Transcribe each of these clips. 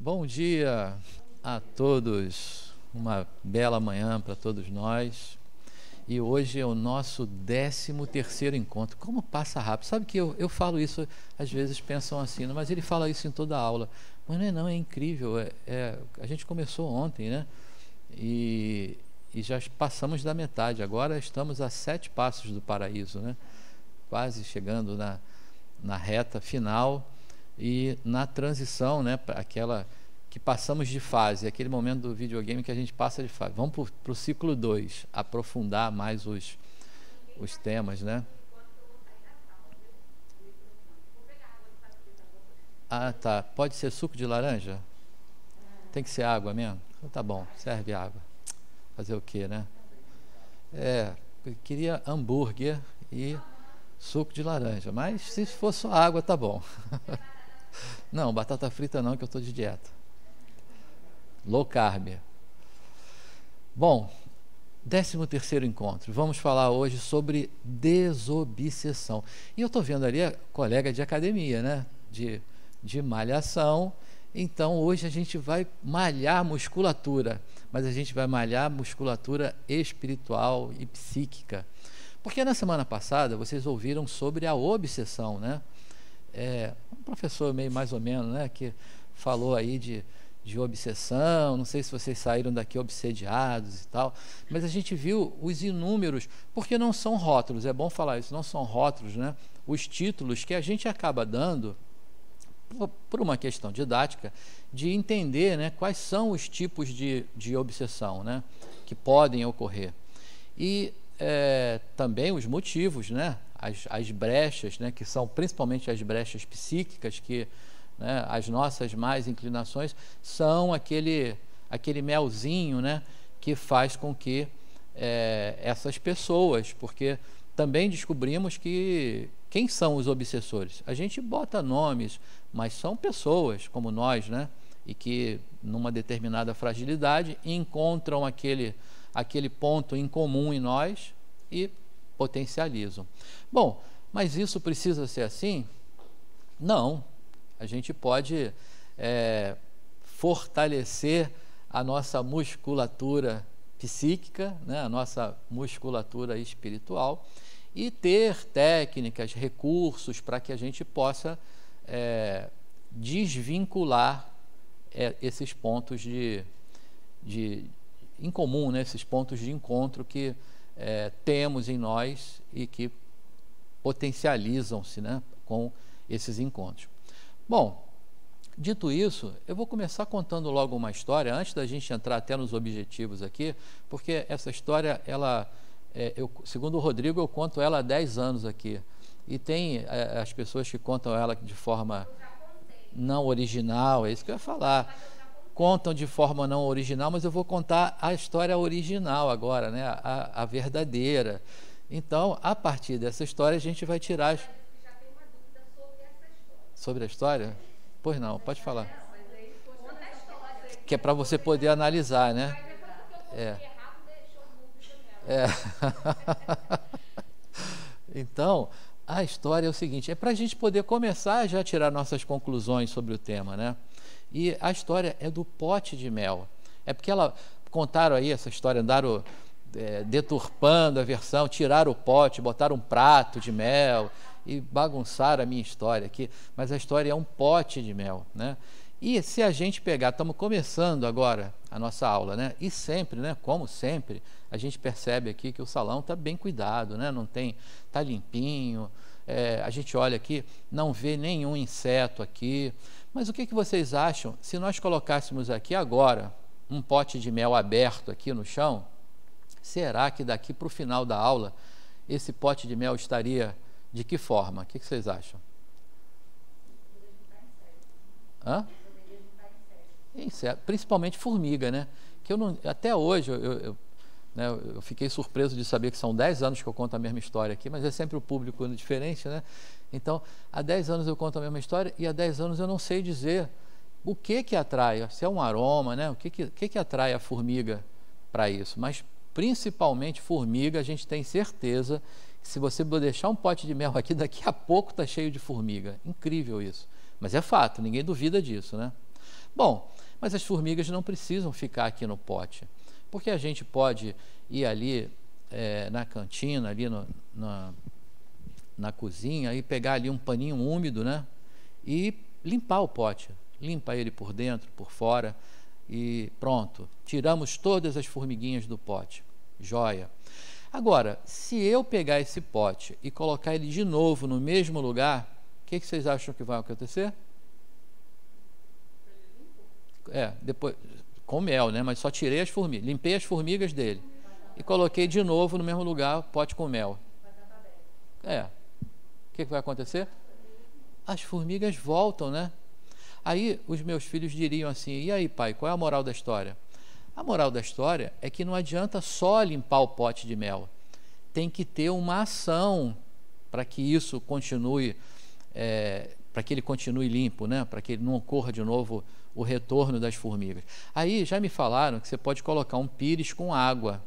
Bom dia a todos, uma bela manhã para todos nós. E hoje é o nosso 13º encontro. Como passa rápido. Sabe que eu falo isso, às vezes pensam assim, mas ele fala isso em toda a aula. Mas não, é incrível. A gente começou ontem, né? E já passamos da metade. Agora estamos a 7 passos do paraíso, né? Quase chegando na reta final e na transição, né? Aquela que passamos de fase, aquele momento do videogame que a gente passa de fase. Vamos para o ciclo 2, aprofundar mais os temas, né? Ah, tá. Pode ser suco de laranja? Tem que ser água mesmo? Então, tá bom, serve água. Fazer o quê, né? Eu queria hambúrguer e suco de laranja, mas se for só água, tá bom. Não, batata frita não, que eu estou de dieta. Low carb. Bom, 13º encontro. Vamos falar hoje sobre desobsessão. E eu estou vendo ali a colega de academia, né? De malhação. Então, hoje a gente vai malhar musculatura, mas a gente vai malhar musculatura espiritual e psíquica. Porque na semana passada vocês ouviram sobre a obsessão, né? Um professor meio mais ou menos, né? Que falou aí de obsessão, não sei se vocês saíram daqui obsediados e tal, mas a gente viu os inúmeros, porque não são rótulos, é bom falar isso, não são rótulos, né? Os títulos que a gente acaba dando por uma questão didática, de entender, né, quais são os tipos de obsessão, né, que podem ocorrer. E também os motivos, né, as brechas, né, que são principalmente as brechas psíquicas, que, né, as nossas más inclinações são aquele melzinho, né, que faz com que essas pessoas, porque também descobrimos que quem são os obsessores? A gente bota nomes, mas são pessoas como nós, né? E que numa determinada fragilidade encontram aquele ponto em comum em nós e potencializam. Bom, mas isso precisa ser assim? Não. A gente pode fortalecer a nossa musculatura psíquica, né? A nossa musculatura espiritual, e ter técnicas, recursos para que a gente possa desvincular esses pontos em comum, né? Esses pontos de encontro que temos em nós e que potencializam-se, né, com esses encontros. Bom, dito isso, eu vou começar contando logo uma história, antes da gente entrar até nos objetivos aqui, porque essa história, segundo o Rodrigo, eu conto ela há 10 anos aqui. E tem as pessoas que contam ela de forma não original, é isso que eu ia falar. Contam de forma não original, mas eu vou contar a história original agora, né? A verdadeira. Então, a partir dessa história, a gente vai tirar... Sobre a história? Pois não, pode falar. Que é para você poder analisar, né? Então, a história é o seguinte, é para a gente poder começar a já tirar nossas conclusões sobre o tema, né? E a história é do pote de mel. É porque contaram aí essa história, andaram deturpando a versão, tiraram o pote, botaram um prato de mel e bagunçaram a minha história aqui, mas a história é um pote de mel, né? E se a gente pegar, estamos começando agora a nossa aula, né? E sempre, né? Como sempre, a gente percebe aqui que o salão está bem cuidado, né? Não tem, está limpinho. A gente olha aqui, não vê nenhum inseto aqui. Mas o que vocês acham se nós colocássemos aqui agora um pote de mel aberto aqui no chão? Será que daqui para o final da aula esse pote de mel estaria de que forma? O que vocês acham? Hã? Inseto, principalmente formiga, né? Que até hoje eu fiquei surpreso de saber que são 10 anos que eu conto a mesma história aqui, mas é sempre o público diferente, né? Então, há 10 anos eu conto a mesma história e há 10 anos eu não sei dizer o que atrai, se é um aroma, né? O que atrai a formiga para isso, mas principalmente formiga, a gente tem certeza que se você deixar um pote de mel aqui, daqui a pouco está cheio de formiga. Incrível isso, mas é fato, ninguém duvida disso, né? Bom, mas as formigas não precisam ficar aqui no pote, porque a gente pode ir ali na cantina, ali na cozinha, e pegar ali um paninho úmido, né? E limpar o pote, limpa ele por dentro, por fora, e pronto, tiramos todas as formiguinhas do pote, joia. Agora, se eu pegar esse pote e colocar ele de novo no mesmo lugar, o que vocês acham que vai acontecer? Depois, com mel, né? Mas só tirei as formigas, limpei as formigas dele e coloquei de novo no mesmo lugar, pote com mel. O que vai acontecer? As formigas voltam, né? Aí os meus filhos diriam assim: e aí, pai, qual é a moral da história? A moral da história é que não adianta só limpar o pote de mel, tem que ter uma ação para que isso continue, para que ele continue limpo, né? Para que ele não ocorra de novo o retorno das formigas. Aí já me falaram que você pode colocar um pires com água,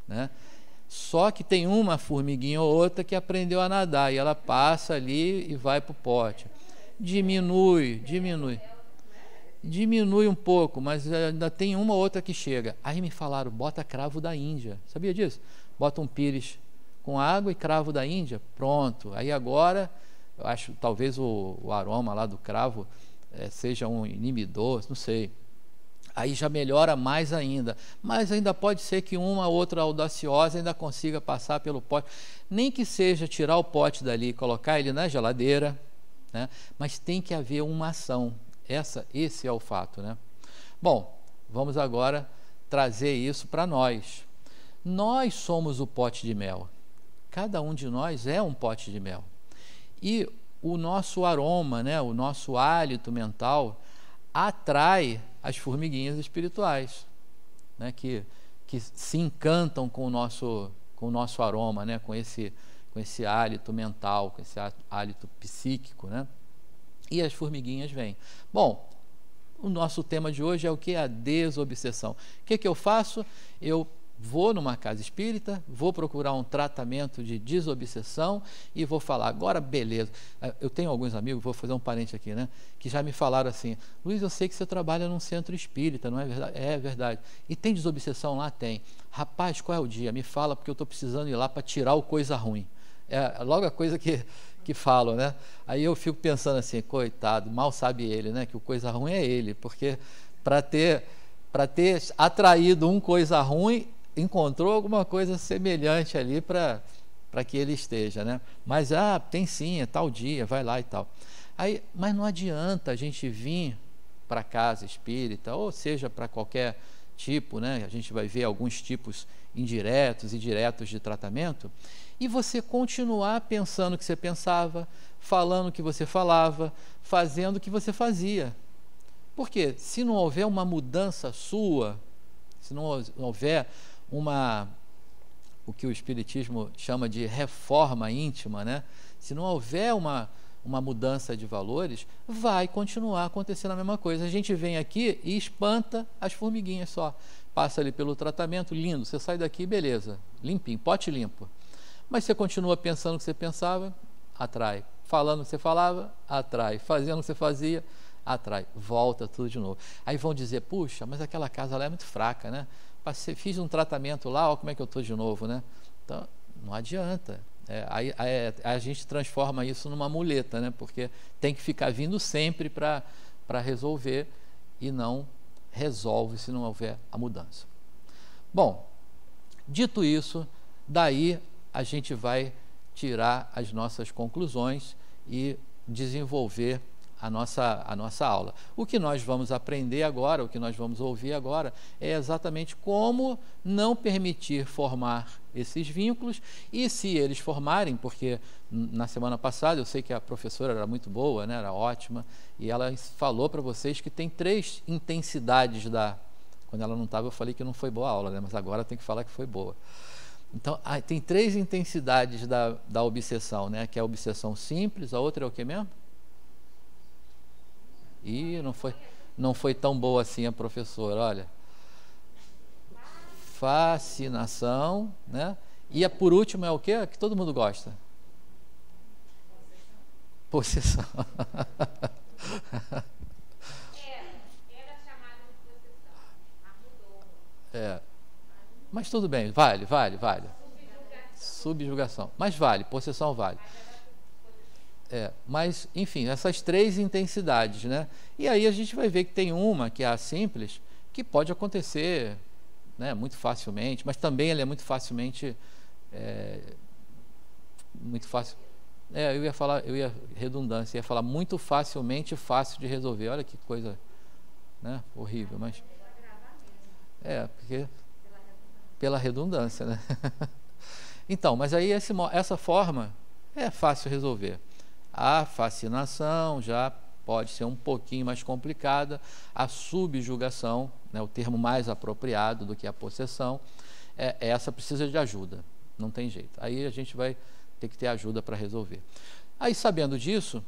né? Só que tem uma formiguinha ou outra que aprendeu a nadar e ela passa ali e vai para o pote. Diminui um pouco, mas ainda tem uma ou outra que chega. Aí me falaram, bota cravo da Índia. Sabia disso? Bota um pires com água e cravo da Índia, pronto. Aí agora, eu acho talvez o aroma lá do cravo seja um inibidor, não sei. Aí já melhora mais ainda, mas ainda pode ser que uma outra audaciosa ainda consiga passar pelo pote, nem que seja tirar o pote dali e colocar ele na geladeira, né? Mas tem que haver uma ação, esse é o fato, né? Bom, vamos agora trazer isso para nós. Nós somos o pote de mel, cada um de nós é um pote de mel, e o nosso aroma, né, o nosso hálito mental atrai as formiguinhas espirituais, né, que se encantam com o nosso aroma, né, com esse hálito mental, com esse hálito psíquico, né? E as formiguinhas vêm. Bom, o nosso tema de hoje é o que? A desobsessão. O que eu faço? Eu vou numa casa espírita, vou procurar um tratamento de desobsessão e vou falar, agora beleza. Eu tenho alguns amigos, vou fazer um parente aqui, né, que já me falaram assim: Luiz, eu sei que você trabalha num centro espírita, não é verdade? É verdade. E tem desobsessão lá? Tem. Rapaz, qual é o dia? Me fala, porque eu estou precisando ir lá para tirar o coisa ruim. É logo a coisa que falam, né? Aí eu fico pensando assim, coitado, mal sabe ele, né, que o coisa ruim é ele, porque para ter atraído um coisa ruim, encontrou alguma coisa semelhante ali para que ele esteja, né? Mas tem sim, é tal dia, vai lá e tal. Aí, mas não adianta a gente vir para a casa espírita, ou seja, para qualquer tipo, né? A gente vai ver alguns tipos indiretos e diretos de tratamento, e você continuar pensando o que você pensava, falando o que você falava, fazendo o que você fazia. Porque se não houver uma mudança sua, se não houver o que o Espiritismo chama de reforma íntima, né? Se não houver uma mudança de valores, vai continuar acontecendo a mesma coisa. A gente vem aqui e espanta as formiguinhas só. Passa ali pelo tratamento, lindo, você sai daqui, beleza, limpinho, pote limpo. Mas você continua pensando o que você pensava, atrai. Falando o que você falava, atrai. Fazendo o que você fazia, atrai. Volta tudo de novo. Aí vão dizer, puxa, mas aquela casa lá é muito fraca, né? Fiz um tratamento lá, olha como é que eu estou de novo, né? Então, não adianta. A gente transforma isso numa muleta, né? Porque tem que ficar vindo sempre para resolver e não resolve se não houver a mudança. Bom, dito isso, daí a gente vai tirar as nossas conclusões e desenvolver a nossa aula. O que nós vamos aprender agora, o que nós vamos ouvir agora, é exatamente como não permitir formar esses vínculos, e se eles formarem, porque na semana passada eu sei que a professora era muito boa, né, era ótima, e ela falou para vocês que tem 3 intensidades quando ela não estava eu falei que não foi boa a aula, né, mas agora tem que falar que foi boa. Então, tem 3 intensidades da obsessão, né, que é a obsessão simples, a outra é o que mesmo? E não foi tão boa assim a professora, olha. Fascinação, né? E por último é o quê? Que todo mundo gosta. Possessão. Mas tudo bem, vale. Subjugação. Mas vale, possessão vale. Mas, enfim, essas 3 intensidades, né? E aí a gente vai ver que tem uma, que é a simples, que pode acontecer, né, muito facilmente, mas também ela é muito facilmente... muito fácil... eu ia redundância, ia falar muito facilmente fácil de resolver. Olha que coisa, né, horrível, mas... porque... Pela redundância, né? Então, mas aí essa forma é fácil resolver. A fascinação já pode ser um pouquinho mais complicada. A subjugação, né, o termo mais apropriado do que a possessão, essa precisa de ajuda, não tem jeito. Aí a gente vai ter que ter ajuda para resolver. Aí, sabendo disso,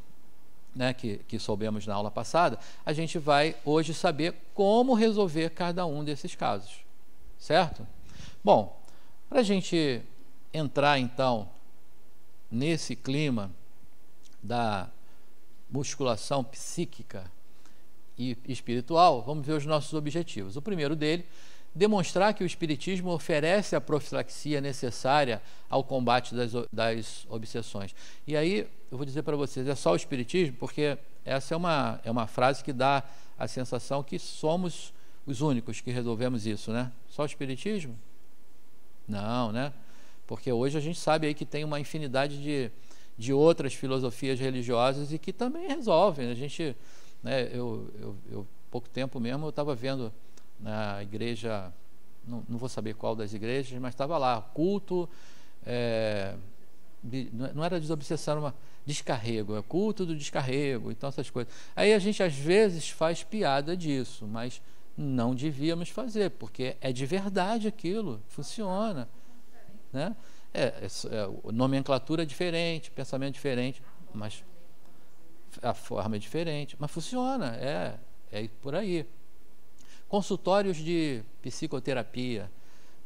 né, que soubemos na aula passada, a gente vai hoje saber como resolver cada um desses casos, certo? Bom, para a gente entrar então nesse clima da musculação psíquica e espiritual, vamos ver os nossos objetivos. O primeiro dele, demonstrar que o Espiritismo oferece a profilaxia necessária ao combate das obsessões. E aí, eu vou dizer para vocês, é só o Espiritismo, porque essa é uma frase que dá a sensação que somos os únicos que resolvemos isso, né? Só o Espiritismo? Não, né? Porque hoje a gente sabe aí que tem uma infinidade de outras filosofias religiosas e que também resolvem. A gente, né, eu pouco tempo mesmo eu estava vendo na igreja, não vou saber qual das igrejas, mas estava lá, culto, não era desobsessão, era descarrego, é culto do descarrego, então essas coisas. Aí a gente às vezes faz piada disso, mas não devíamos fazer, porque é de verdade aquilo, funciona, né? Nomenclatura é diferente, pensamento diferente, mas a forma é diferente, mas funciona, é por aí. Consultórios de psicoterapia.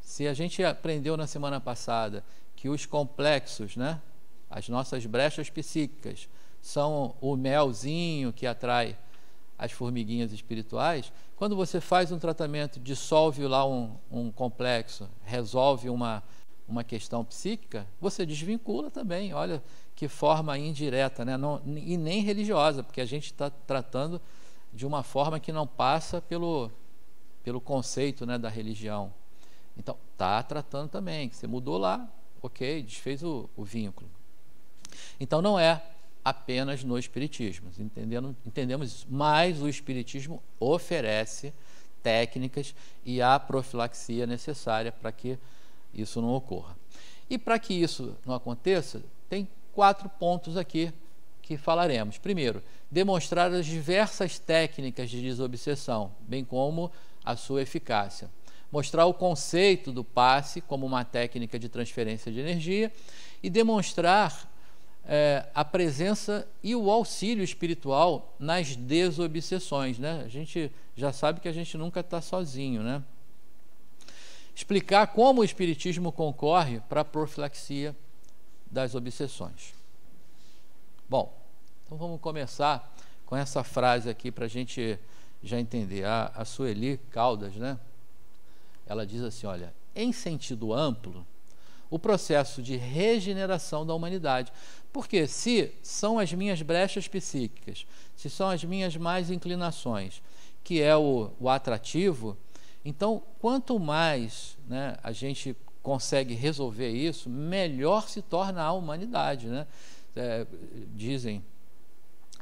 Se a gente aprendeu na semana passada que os complexos, né, as nossas brechas psíquicas, são o melzinho que atrai as formiguinhas espirituais, quando você faz um tratamento, dissolve lá um complexo, resolve uma questão psíquica, você desvincula também. Olha que forma indireta, né? E nem religiosa, porque a gente está tratando de uma forma que não passa pelo conceito, né, da religião. Então, está tratando também, que você mudou lá, ok, desfez o vínculo. Então, não é apenas no Espiritismo, entendemos isso, mas o Espiritismo oferece técnicas e a profilaxia necessária para que isso não ocorra. E para que isso não aconteça, tem 4 pontos aqui que falaremos. Primeiro, demonstrar as diversas técnicas de desobsessão, bem como a sua eficácia. Mostrar o conceito do passe como uma técnica de transferência de energia e demonstrar a presença e o auxílio espiritual nas desobsessões, né? A gente já sabe que a gente nunca está sozinho, né? Explicar como o Espiritismo concorre para a profilaxia das obsessões. Bom, então vamos começar com essa frase aqui para a gente já entender. A Sueli Caldas, né? Ela diz assim, olha, em sentido amplo, o processo de regeneração da humanidade. Porque se são as minhas brechas psíquicas, se são as minhas más inclinações, que é o atrativo, então, quanto mais, né, a gente consegue resolver isso, melhor se torna a humanidade, né? Dizem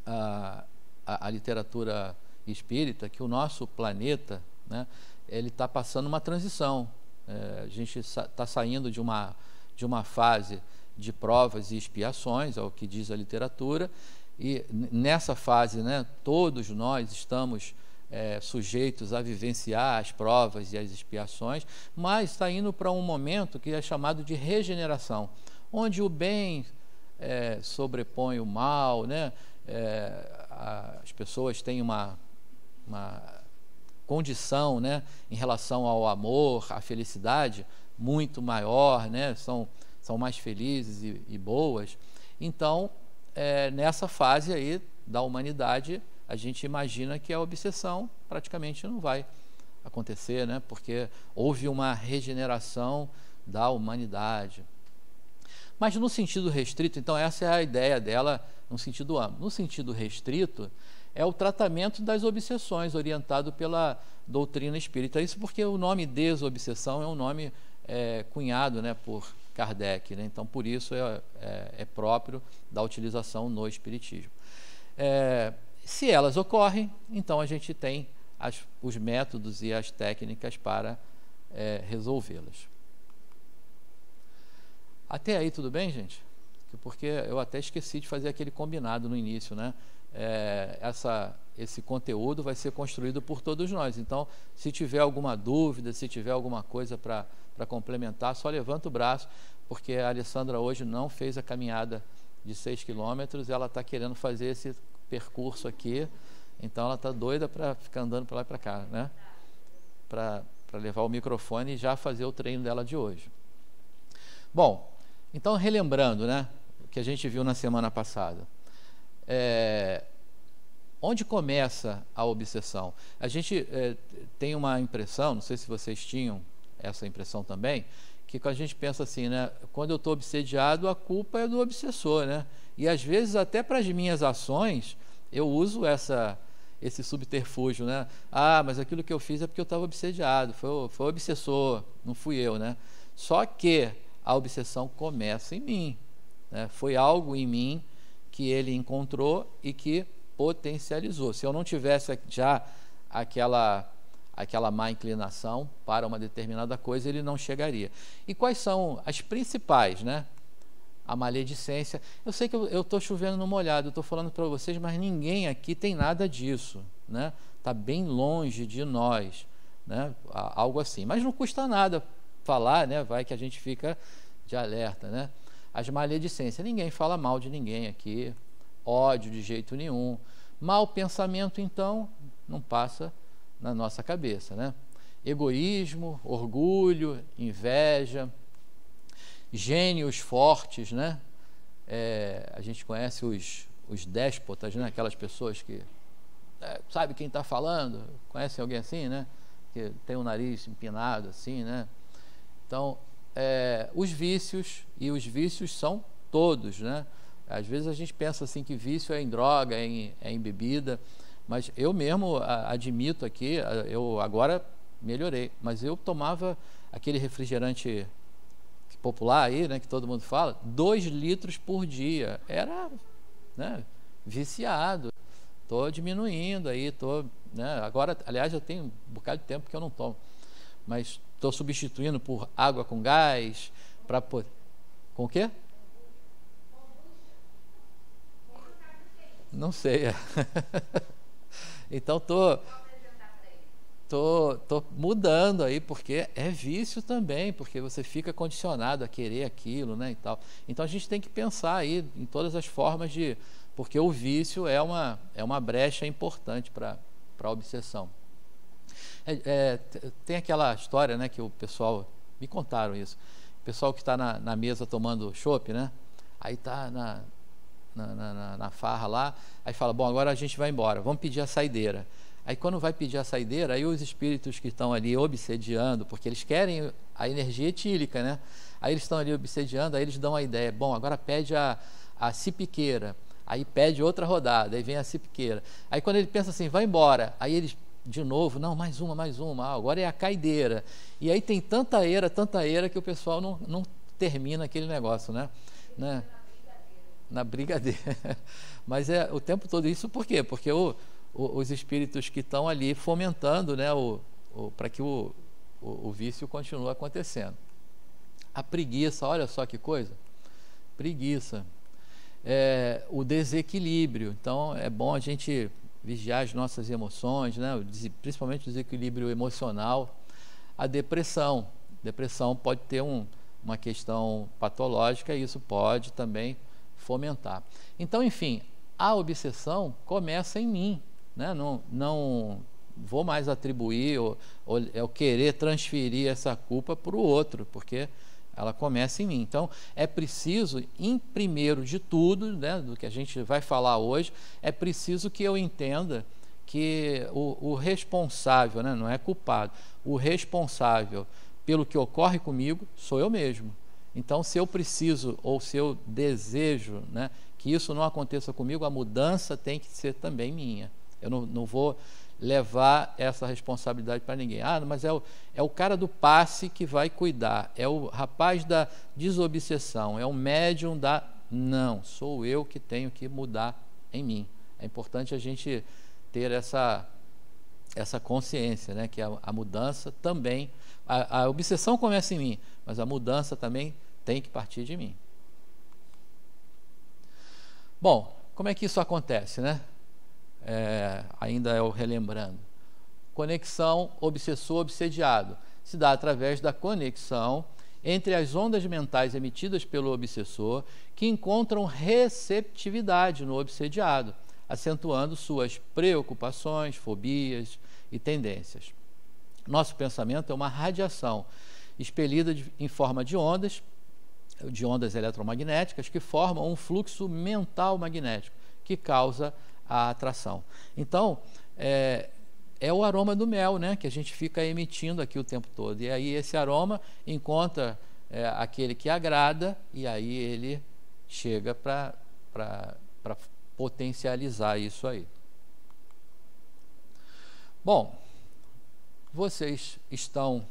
a literatura espírita que o nosso planeta, né, ele está passando uma transição. A gente está saindo de uma fase de provas e expiações, é o que diz a literatura, e nessa fase, né, todos nós estamos sujeitos a vivenciar as provas e as expiações, mas está indo para um momento que é chamado de regeneração, onde o bem sobrepõe o mal, né? As pessoas têm uma condição, né, em relação ao amor, à felicidade, muito maior, né? São mais felizes e boas. Então, nessa fase aí da humanidade, a gente imagina que a obsessão praticamente não vai acontecer, né? Porque houve uma regeneração da humanidade. Mas no sentido restrito, então essa é a ideia dela no sentido amplo. No sentido restrito, é o tratamento das obsessões orientado pela doutrina espírita. Isso porque o nome desobsessão é um nome cunhado, né, por Kardec, né? Então por isso é próprio da utilização no espiritismo. Se elas ocorrem, então a gente tem os métodos e as técnicas para resolvê-las. Até aí tudo bem, gente? Porque eu até esqueci de fazer aquele combinado no início, né? Esse conteúdo vai ser construído por todos nós. Então, se tiver alguma dúvida, se tiver alguma coisa para complementar, só levanta o braço, porque a Alessandra hoje não fez a caminhada de 6 quilômetros, ela está querendo fazer esse percurso aqui, então ela está doida para ficar andando para lá e para cá, né? Para levar o microfone e já fazer o treino dela de hoje. Bom, então relembrando, né, o que a gente viu na semana passada, onde começa a obsessão? A gente tem uma impressão, não sei se vocês tinham essa impressão também, que quando a gente pensa assim, né, quando eu estou obsediado, a culpa é do obsessor, né? E às vezes até para as minhas ações eu uso esse subterfúgio, né? Mas aquilo que eu fiz é porque eu estava obsediado, foi o obsessor, não fui eu, né? Só que a obsessão começa em mim, né? Foi algo em mim que ele encontrou e que potencializou. Se eu não tivesse já aquela má inclinação para uma determinada coisa, ele não chegaria. E quais são as principais, né? A maledicência. Eu sei que eu estou chovendo no molhado, eu estou falando para vocês, mas ninguém aqui tem nada disso, né? Está bem longe de nós, né? Algo assim. Mas não custa nada falar, né? Vai que a gente fica de alerta, né? As maledicências. Ninguém fala mal de ninguém aqui, ódio de jeito nenhum. Mau pensamento, então, não passa na nossa cabeça, né? Egoísmo, orgulho, inveja, gênios fortes, né? A gente conhece os déspotas, né? Aquelas pessoas que sabe quem está falando? Conhecem alguém assim, né? Que tem o nariz empinado assim, né? Então, os vícios, e os vícios são todos, né? Às vezes a gente pensa assim que vício é em droga, é em bebida, mas eu mesmo admito aqui, eu agora melhorei, mas eu tomava aquele refrigerante popular aí, né, que todo mundo fala, 2 litros por dia, era, né, viciado. Estou diminuindo aí, né, agora, aliás, eu tenho um bocado de tempo que eu não tomo, mas estou substituindo por água com gás, com o quê? Não sei. Então tô mudando aí, porque é vício também, porque você fica condicionado a querer aquilo, né, e tal. Então a gente tem que pensar aí em todas as formas porque o vício é uma brecha importante para a obsessão. Tem aquela história, né, que o pessoal, me contaram isso, o pessoal que está na mesa tomando chopp, né, aí está na farra lá, aí fala, bom, agora a gente vai embora, vamos pedir a saideira. Aí quando vai pedir a saideira, aí os espíritos que estão ali obsediando, porque eles querem a energia etílica, né? Aí eles estão ali obsediando, aí eles dão a ideia, bom, agora pede a cipiqueira, aí pede outra rodada, aí vem a cipiqueira. Aí quando ele pensa assim, vai embora, aí eles, de novo, não, mais uma, agora é a caideira. E aí tem tanta era que o pessoal não termina aquele negócio, né? Na brigadeira. Mas o tempo todo isso por quê? Porque os espíritos que estão ali fomentando, né, para que o vício continue acontecendo. A preguiça, olha só que coisa, preguiça, o desequilíbrio. Então é bom a gente vigiar as nossas emoções, né, principalmente o desequilíbrio emocional. A depressão pode ter uma questão patológica e isso pode também fomentar. Então, enfim, a obsessão começa em mim, né? Não vou mais atribuir ou querer transferir essa culpa para o outro, porque ela começa em mim. Então, é preciso, em primeiro de tudo, né, do que a gente vai falar hoje, é preciso que eu entenda que o responsável, né, não é culpado, o responsável pelo que ocorre comigo sou eu mesmo. Então, se eu preciso ou se eu desejo, né, que isso não aconteça comigo, a mudança tem que ser também minha. Eu não vou levar essa responsabilidade para ninguém. Ah, mas é o cara do passe que vai cuidar, é o rapaz da desobsessão, é o médium da... Não, sou eu que tenho que mudar em mim. É importante a gente ter essa consciência, né, que a mudança também... A obsessão começa em mim, mas a mudança também tem que partir de mim. Bom, como é que isso acontece, né? Ainda eu relembrando. Conexão obsessor-obsediado. Se dá através da conexão entre as ondas mentais emitidas pelo obsessor que encontram receptividade no obsediado, acentuando suas preocupações, fobias e tendências. Nosso pensamento é uma radiação expelida em forma de ondas eletromagnéticas que formam um fluxo mental magnético que causa a atração. Então, é o aroma do mel, né, que a gente fica emitindo aqui o tempo todo. E aí esse aroma encontra aquele que agrada e aí ele chega para potencializar isso aí. Bom, vocês estão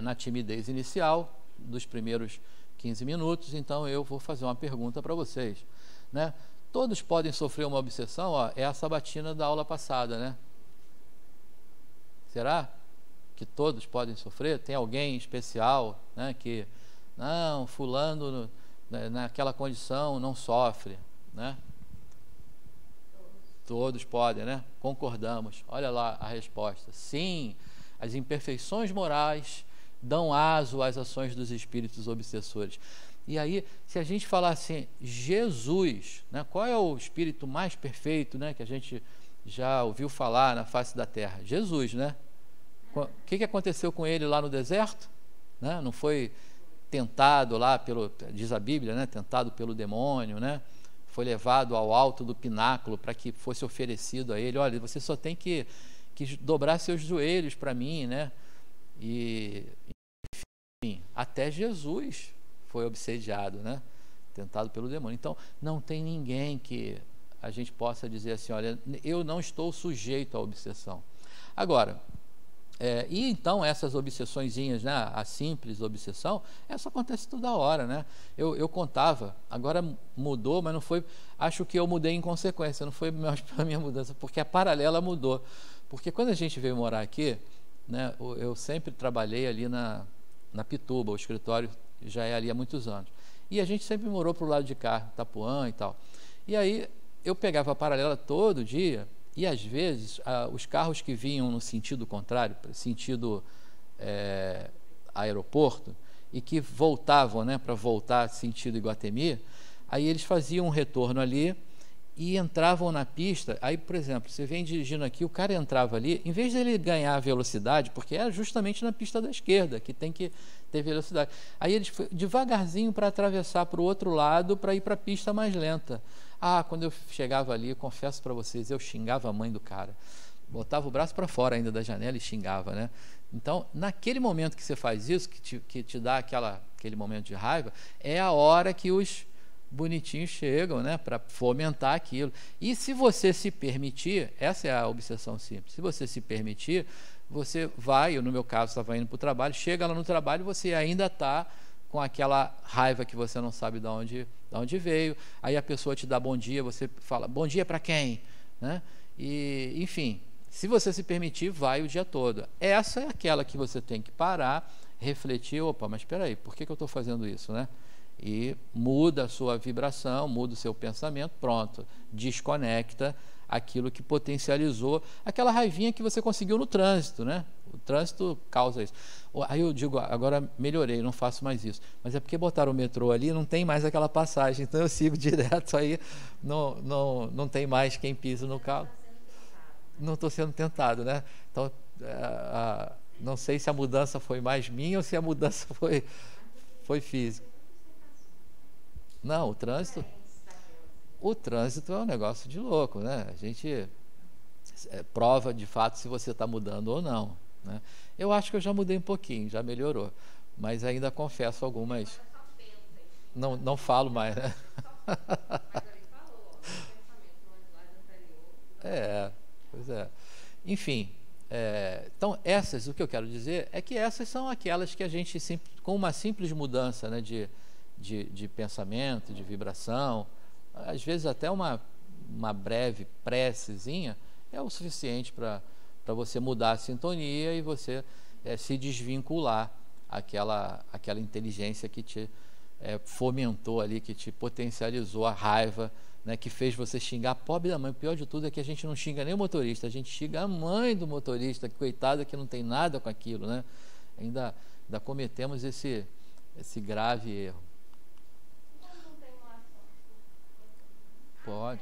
na timidez inicial dos primeiros 15 minutos, então eu vou fazer uma pergunta para vocês, né? Todos podem sofrer uma obsessão? Ó, é a sabatina da aula passada, né? Será que todos podem sofrer? Tem alguém especial, né, que, não, fulano naquela condição não sofre, né? Todos podem, né? Concordamos. Olha lá a resposta. Sim, as imperfeições morais dão aso às ações dos espíritos obsessores. E aí, se a gente falar assim, Jesus, né, qual é o espírito mais perfeito, né, que a gente já ouviu falar na face da terra? Jesus, né? O que aconteceu com ele lá no deserto? Né? Não foi tentado lá diz a Bíblia, né, tentado pelo demônio, né? Foi levado ao alto do pináculo para que fosse oferecido a ele, olha, você só tem que dobrar seus joelhos para mim, né? E, enfim, até Jesus foi obsediado, né? Tentado pelo demônio. Então, não tem ninguém que a gente possa dizer assim, olha, eu não estou sujeito à obsessão. Agora, e então essas obsessõezinhas, né, a simples obsessão, essa acontece toda hora, né? Eu contava, agora mudou, mas não foi, acho que eu mudei em consequência, não foi a minha mudança, porque a paralela mudou. Porque quando a gente veio morar aqui, né, eu sempre trabalhei ali na Pituba, o escritório já é ali há muitos anos. E a gente sempre morou para o lado de cá, Itapuã e tal. E aí eu pegava a paralela todo dia, e às vezes os carros que vinham no sentido contrário, sentido aeroporto, e que voltavam, né, para voltar sentido Iguatemi, aí eles faziam um retorno ali e entravam na pista. Aí, por exemplo, você vem dirigindo aqui, o cara entrava ali, em vez de ele ganhar velocidade, porque era justamente na pista da esquerda, que tem que ter velocidade, aí eles foram devagarzinho para atravessar para o outro lado, para ir para a pista mais lenta. Quando eu chegava ali, eu confesso para vocês, eu xingava a mãe do cara, botava o braço para fora ainda da janela e xingava, né? Então, naquele momento que você faz isso, que te dá aquele momento de raiva, é a hora que os bonitinhos chegam, né, para fomentar aquilo. E se você se permitir, essa é a obsessão simples, se você se permitir, você vai, eu no meu caso estava indo para o trabalho, chega lá no trabalho, você ainda está com aquela raiva que você não sabe de onde veio, aí a pessoa te dá bom dia, você fala, bom dia para quem? Né? E, enfim, se você se permitir, vai o dia todo. Essa é aquela que você tem que parar, refletir, opa, mas espera aí, por que eu estou fazendo isso, né? E muda a sua vibração, muda o seu pensamento, pronto, desconecta aquilo que potencializou aquela raivinha que você conseguiu no trânsito, né? O trânsito causa isso. Aí eu digo, agora melhorei, não faço mais isso. Mas é porque botaram o metrô ali, não tem mais aquela passagem, então eu sigo direto aí, não tem mais quem pisa no carro. Não estou sendo tentado, né? Então, não sei se a mudança foi mais minha ou se a mudança foi física. Não, o trânsito é um negócio de louco, né? A gente prova de fato se você está mudando ou não, né? Eu acho que eu já mudei um pouquinho, já melhorou, mas ainda confesso algumas. Não falo mais, né? Pois é. Enfim, então o que eu quero dizer é que essas são aquelas que a gente, com uma simples mudança, né, de pensamento, de vibração, às vezes até uma breve precezinha, é o suficiente para você mudar a sintonia e você se desvincular aquela inteligência que te fomentou ali, que te potencializou a raiva, né, que fez você xingar a pobre da mãe. O pior de tudo é que a gente não xinga nem o motorista, a gente xinga a mãe do motorista, que coitada, que não tem nada com aquilo, né? Ainda cometemos esse grave erro. Pode.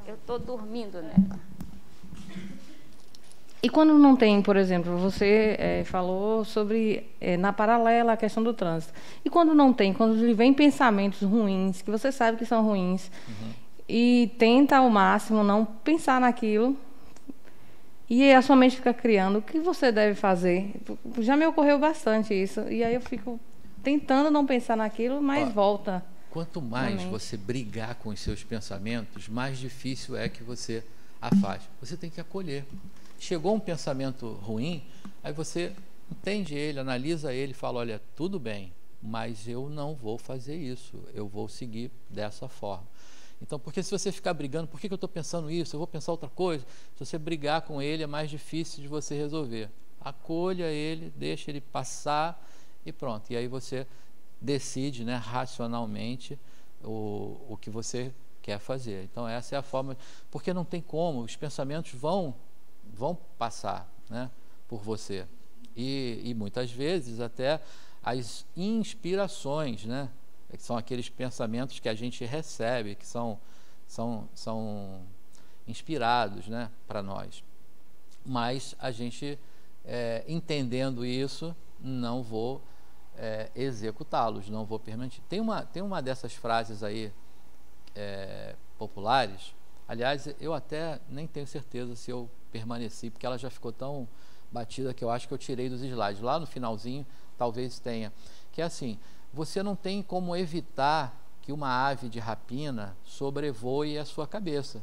Eu estou dormindo, né? E quando não tem, por exemplo, você falou sobre, na paralela, a questão do trânsito. E quando não tem, quando lhe vem pensamentos ruins, que você sabe que são ruins, e tenta ao máximo não pensar naquilo, e a sua mente fica criando, o que você deve fazer? Já me ocorreu bastante isso, e aí eu fico tentando não pensar naquilo, mas volta. Quanto mais você brigar com os seus pensamentos, mais difícil é que você afaste. Você tem que acolher. Chegou um pensamento ruim, aí você entende ele, analisa ele e fala, olha, tudo bem, mas eu não vou fazer isso, eu vou seguir dessa forma. Então, porque se você ficar brigando, por que eu estou pensando isso, eu vou pensar outra coisa, se você brigar com ele é mais difícil de você resolver. Acolha ele, deixa ele passar e pronto. E aí você decide, né, racionalmente o que você quer fazer. Então essa é a forma, porque não tem como, os pensamentos vão passar, né, por você, e muitas vezes até as inspirações, né, que são aqueles pensamentos que a gente recebe, que são inspirados, né, para nós, mas a gente, entendendo isso, não vou executá-los, não vou permitir. Tem uma dessas frases aí populares, aliás, eu até nem tenho certeza se eu permaneci, porque ela já ficou tão batida que eu acho que eu tirei dos slides. Lá no finalzinho, talvez tenha, que é assim, você não tem como evitar que uma ave de rapina sobrevoe a sua cabeça,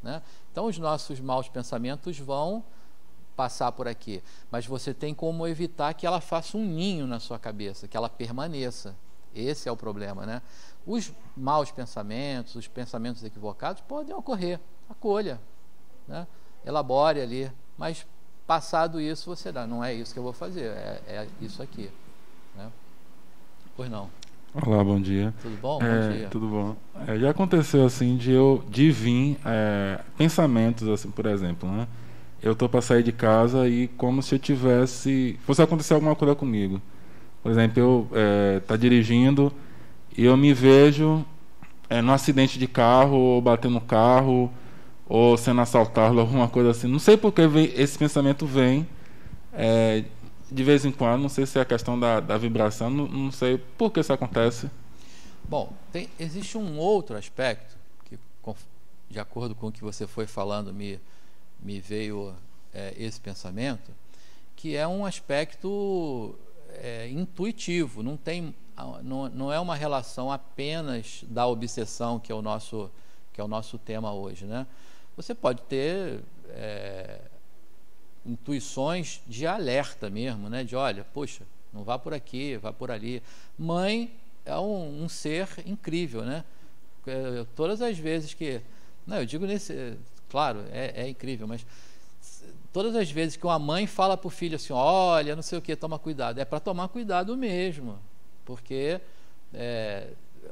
né? Então os nossos maus pensamentos vão passar por aqui, mas você tem como evitar que ela faça um ninho na sua cabeça, que ela permaneça. Esse é o problema, né? Os maus pensamentos, os pensamentos equivocados podem ocorrer, acolha, né? Elabore ali, mas passado isso você dá, não é isso que eu vou fazer, é isso aqui, né? Pois não. Olá, bom dia. Tudo bom? Bom dia. Tudo bom. Já aconteceu assim de vir pensamentos assim, por exemplo, né? Eu estou para sair de casa e como se eu fosse acontecer alguma coisa comigo. Por exemplo, eu tá dirigindo e eu me vejo num acidente de carro, ou batendo no carro, ou sendo assaltado, alguma coisa assim. Não sei por que esse pensamento vem de vez em quando. Não sei se é a questão da vibração, não sei por que isso acontece. Bom, existe um outro aspecto que, de acordo com o que você foi falando, me veio esse pensamento, que é um aspecto intuitivo, não é uma relação apenas da obsessão, que é o nosso tema hoje, né? Você pode ter intuições de alerta mesmo, né? De olha, poxa, não vá por aqui, vá por ali. Mãe é um ser incrível, né? Todas as vezes que... Não, eu digo claro, é incrível, mas todas as vezes que uma mãe fala para o filho assim, olha, não sei o que, toma cuidado, é para tomar cuidado mesmo, porque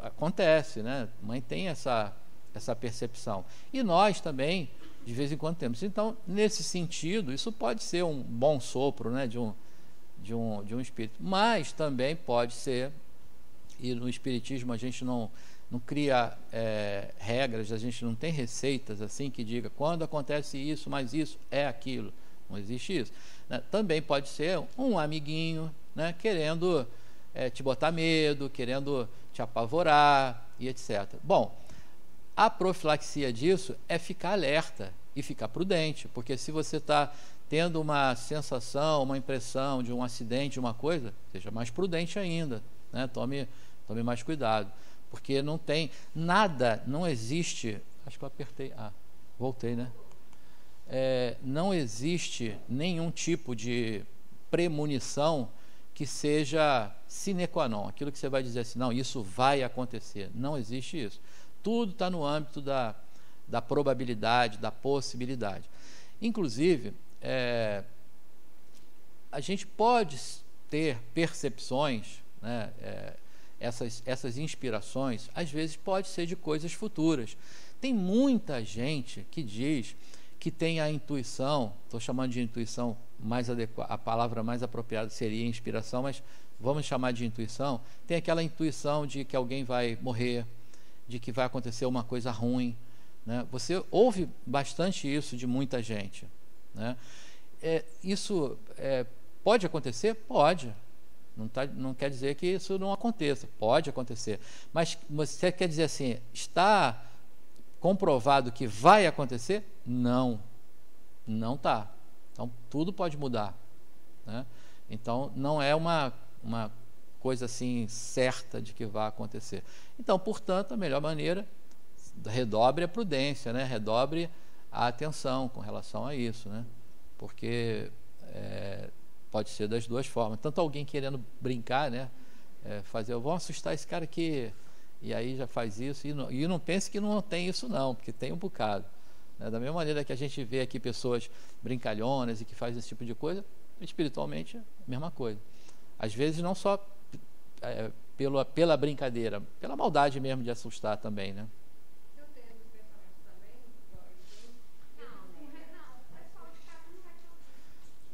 acontece, né? Mãe tem essa percepção. E nós também, de vez em quando, temos. Então, nesse sentido, isso pode ser um bom sopro, né, de um espírito, mas também pode ser, e no espiritismo a gente não cria regras, a gente não tem receitas assim que diga quando acontece isso, mas isso é aquilo, não existe isso, né? Também pode ser um amiguinho, né, querendo te botar medo, querendo te apavorar e etc. Bom, A profilaxia disso é ficar alerta e ficar prudente, porque se você está tendo uma sensação, uma impressão de um acidente, uma coisa, seja mais prudente ainda, né? Tome mais cuidado, porque não tem nada, não existe, acho que eu apertei, voltei, né? Não existe nenhum tipo de premonição que seja sine qua non, aquilo que você vai dizer assim, não, isso vai acontecer, não existe isso. Tudo está no âmbito da probabilidade, da possibilidade. Inclusive, a gente pode ter percepções, né, essas inspirações, às vezes pode ser de coisas futuras. Tem muita gente que diz que tem a intuição, estou chamando de intuição mais adequada, a palavra mais apropriada seria inspiração, mas vamos chamar de intuição. Tem aquela intuição de que alguém vai morrer, de que vai acontecer uma coisa ruim, né? Você ouve bastante isso de muita gente, né? Isso pode acontecer? Pode. Não quer dizer que isso não aconteça. Pode acontecer. Mas você quer dizer assim, está comprovado que vai acontecer? Não. Não está. Então, tudo pode mudar, né? Então, não é uma coisa assim certa de que vai acontecer. Então, portanto, a melhor maneira, redobre a prudência, né? Redobre a atenção com relação a isso, né? Porque pode ser das duas formas. Tanto alguém querendo brincar, né? Vou assustar esse cara aqui, e aí já faz isso, e não pense que não tem isso não, porque tem um bocado, né? Da mesma maneira que a gente vê aqui pessoas brincalhonas e que fazem esse tipo de coisa, espiritualmente é a mesma coisa. Às vezes não só pela brincadeira, pela maldade mesmo de assustar também, né? Eu tenho esses pensamentos também,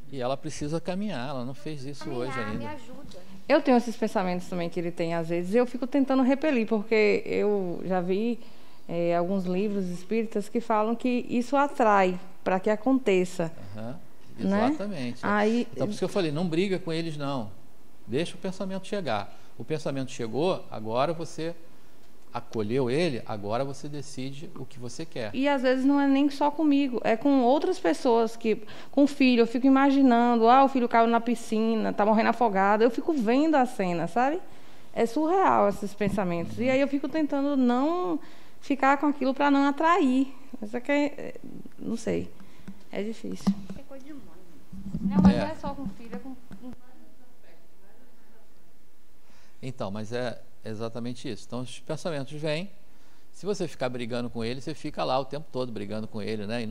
e ela precisa caminhar, ela não fez isso hoje ainda. Me ajuda. Eu tenho esses pensamentos também que ele tem às vezes, eu fico tentando repelir, porque eu já vi alguns livros espíritas que falam que isso atrai para que aconteça. Exatamente. Né? Aí, então, por isso que eu falei, não briga com eles não. Deixa o pensamento chegar. O pensamento chegou, agora você acolheu ele, agora você decide o que você quer. E às vezes não é nem só comigo, é com outras pessoas, com o filho, eu fico imaginando, o filho caiu na piscina, tá morrendo afogado, eu fico vendo a cena, sabe? É surreal esses pensamentos. E aí eu fico tentando não ficar com aquilo para não atrair. Mas não sei, é difícil. É coisa de humano. Não, mas não é só com filho, é com... Então, mas é exatamente isso. Então, os pensamentos vêm. Se você ficar brigando com ele, você fica lá o tempo todo brigando com ele, né? E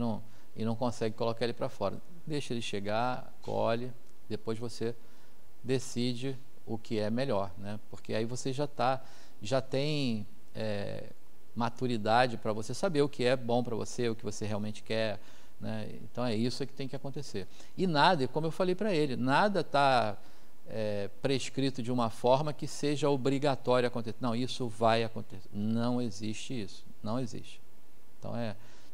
não consegue colocar ele para fora. Deixa ele chegar, colhe, depois você decide o que é melhor, né? Porque aí você já tem maturidade para você saber o que é bom para você, o que você realmente quer, né? Então é isso que tem que acontecer. E nada, como eu falei para ele, nada está prescrito de uma forma que seja obrigatório acontecer. Não, isso vai acontecer. Não existe isso. Não existe. Então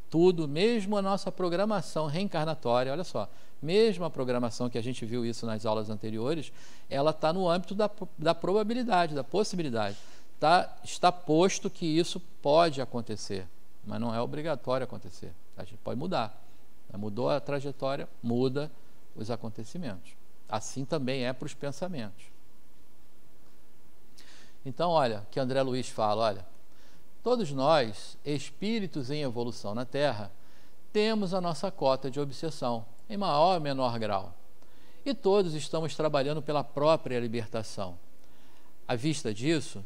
tudo, mesmo a nossa programação reencarnatória, olha só, mesmo a programação que a gente viu isso nas aulas anteriores, ela está no âmbito da probabilidade, da possibilidade. Está posto que isso pode acontecer, mas não é obrigatório acontecer. A gente pode mudar. Mudou a trajetória, muda os acontecimentos. Assim também é para os pensamentos. Então, olha, que André Luiz fala, olha, todos nós, espíritos em evolução na Terra, temos a nossa cota de obsessão, em maior ou menor grau. E todos estamos trabalhando pela própria libertação. À vista disso,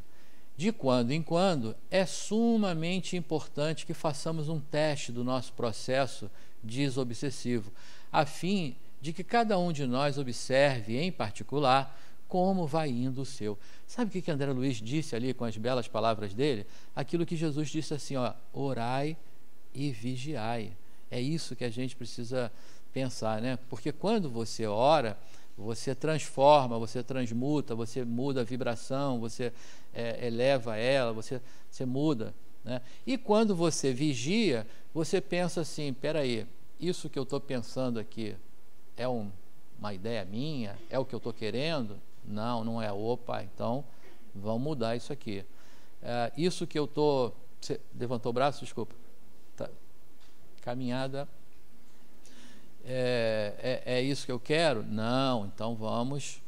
de quando em quando, é sumamente importante que façamos um teste do nosso processo desobsessivo, a fim de que cada um de nós observe, em particular, como vai indo o seu. Sabe o que André Luiz disse ali com as belas palavras dele? Aquilo que Jesus disse assim, orai e vigiai. É isso que a gente precisa pensar, né? Porque quando você ora, você transforma, você transmuta, você muda a vibração, você eleva ela, você muda, né? E quando você vigia, você pensa assim, peraí, isso que eu estou pensando aqui é uma ideia minha? É o que eu estou querendo? Não, não é. Opa, então vamos mudar isso aqui. Isso que eu estou Você levantou o braço? Desculpa. Tá. Caminhada. É isso que eu quero? Não, então vamos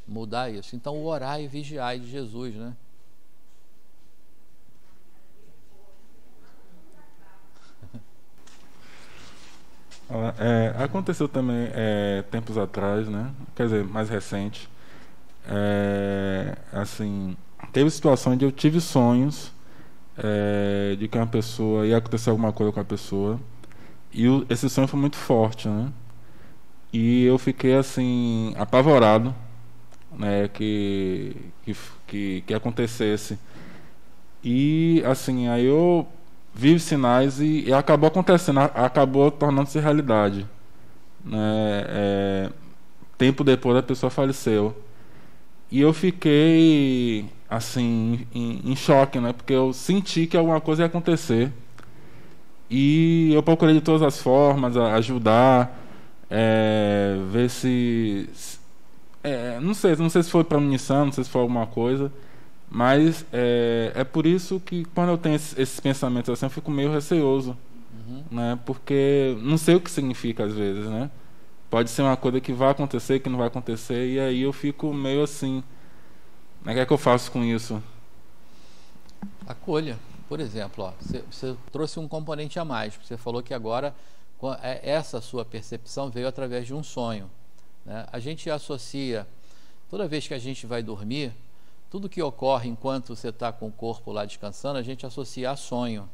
mudar isso. Então, o orar e vigiar de Jesus, né? Aconteceu também tempos atrás, né? Quer dizer, mais recente. Assim, teve situações onde eu tive sonhos de que uma pessoa ia acontecer alguma coisa com a pessoa, e esse sonho foi muito forte, né? E eu fiquei assim apavorado, né? Que acontecesse. E assim, aí eu vi os sinais e acabou acontecendo, acabou tornando-se realidade, né? Tempo depois a pessoa faleceu e eu fiquei assim em choque, né? Porque eu senti que alguma coisa ia acontecer e eu procurei de todas as formas ajudar, ver se não sei se foi premonição, não sei se foi alguma coisa. Mas é por isso que quando eu tenho esses pensamentos assim, eu fico meio receoso, né? Porque não sei o que significa às vezes, né? Pode ser uma coisa que vai acontecer, que não vai acontecer, e aí eu fico meio assim, né? O que é que eu faço com isso? Acolha. Por exemplo, você trouxe um componente a mais. Você falou que agora essa sua percepção veio através de um sonho, né? A gente associa, toda vez que a gente vai dormir, tudo que ocorre enquanto você está com o corpo lá descansando, a gente associa a sonho.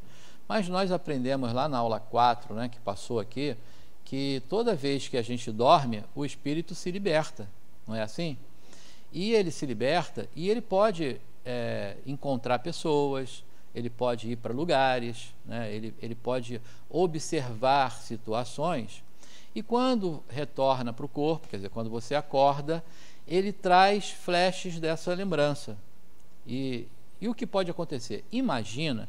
Mas nós aprendemos lá na aula 4, né, que passou aqui, que toda vez que a gente dorme, o espírito se liberta, não é assim? E ele se liberta e ele pode encontrar pessoas, ele pode ir para lugares, né, ele pode observar situações, e quando retorna para o corpo, quer dizer, quando você acorda, ele traz flashes dessa lembrança. E o que pode acontecer? Imagina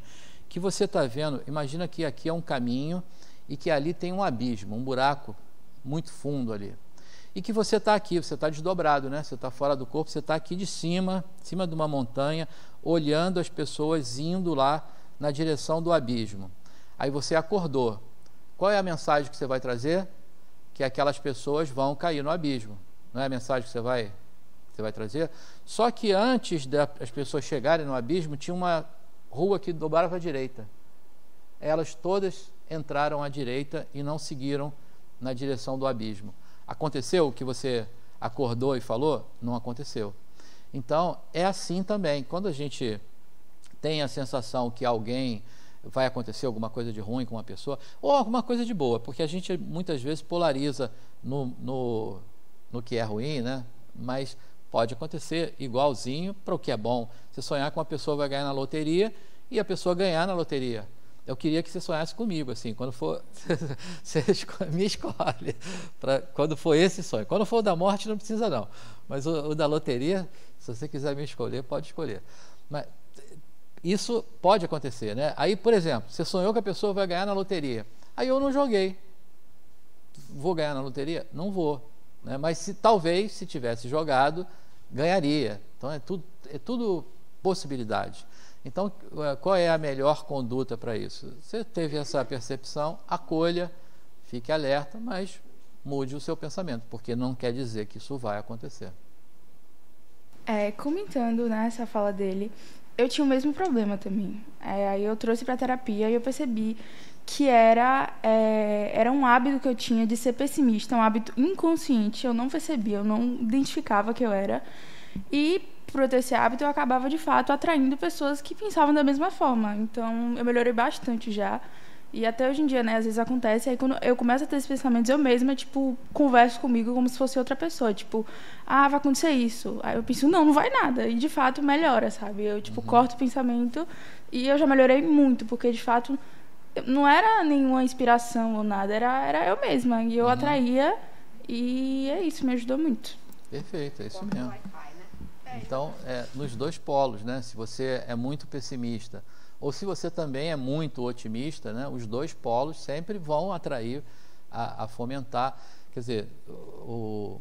que você está vendo, imagina que aqui é um caminho e que ali tem um abismo, um buraco muito fundo ali. E que você está aqui, você está desdobrado, né? Você está fora do corpo, você está aqui de cima de uma montanha, olhando as pessoas indo lá na direção do abismo. Aí você acordou. Qual é a mensagem que você vai trazer? Que aquelas pessoas vão cair no abismo. Não é a mensagem que você vai trazer? Só que antes das pessoas chegarem no abismo, tinha uma rua que dobrava à direita. Elas todas entraram à direita e não seguiram na direção do abismo. Aconteceu o que você acordou e falou? Não aconteceu. Então, é assim também. Quando a gente tem a sensação que vai acontecer alguma coisa de ruim com uma pessoa, ou alguma coisa de boa, porque a gente muitas vezes polariza no que é ruim, né? Mas pode acontecer igualzinho para o que é bom. Você sonhar que uma pessoa vai ganhar na loteria e a pessoa ganhar na loteria. Eu queria que você sonhasse comigo, assim, quando for, você me escolhe, quando for esse sonho. Quando for o da morte, não precisa não. Mas o da loteria, se você quiser me escolher, pode escolher. Mas isso pode acontecer, né? Aí, por exemplo, você sonhou que a pessoa vai ganhar na loteria. Aí eu não joguei. Vou ganhar na loteria? Não vou. Né? Mas talvez, se tivesse jogado, ganharia. Então é tudo possibilidade. Então, qual é a melhor conduta para isso? Você teve essa percepção, acolha, fique alerta, mas mude o seu pensamento, porque não quer dizer que isso vai acontecer. Comentando nessa fala dele, eu tinha o mesmo problema também. Aí eu trouxe para a terapia e eu percebi que era um hábito que eu tinha de ser pessimista, um hábito inconsciente, eu não percebia, eu não identificava que eu era. E, por ter esse hábito, eu acabava, de fato, atraindo pessoas que pensavam da mesma forma. Então, eu melhorei bastante já. E até hoje em dia, né, às vezes acontece, aí quando eu começo a ter esses pensamentos, eu mesma, converso comigo como se fosse outra pessoa. Vai acontecer isso. Aí eu penso, não vai nada. E, de fato, melhora, sabe? Eu, corto o pensamento e eu já melhorei muito, porque, de fato, não era nenhuma inspiração ou nada, era eu mesma. E eu atraía, e é isso, me ajudou muito. Perfeito, é isso mesmo. Então, nos dois polos, né? Se você é muito pessimista ou se você também é muito otimista, né? Os dois polos sempre vão atrair a fomentar. Quer dizer, o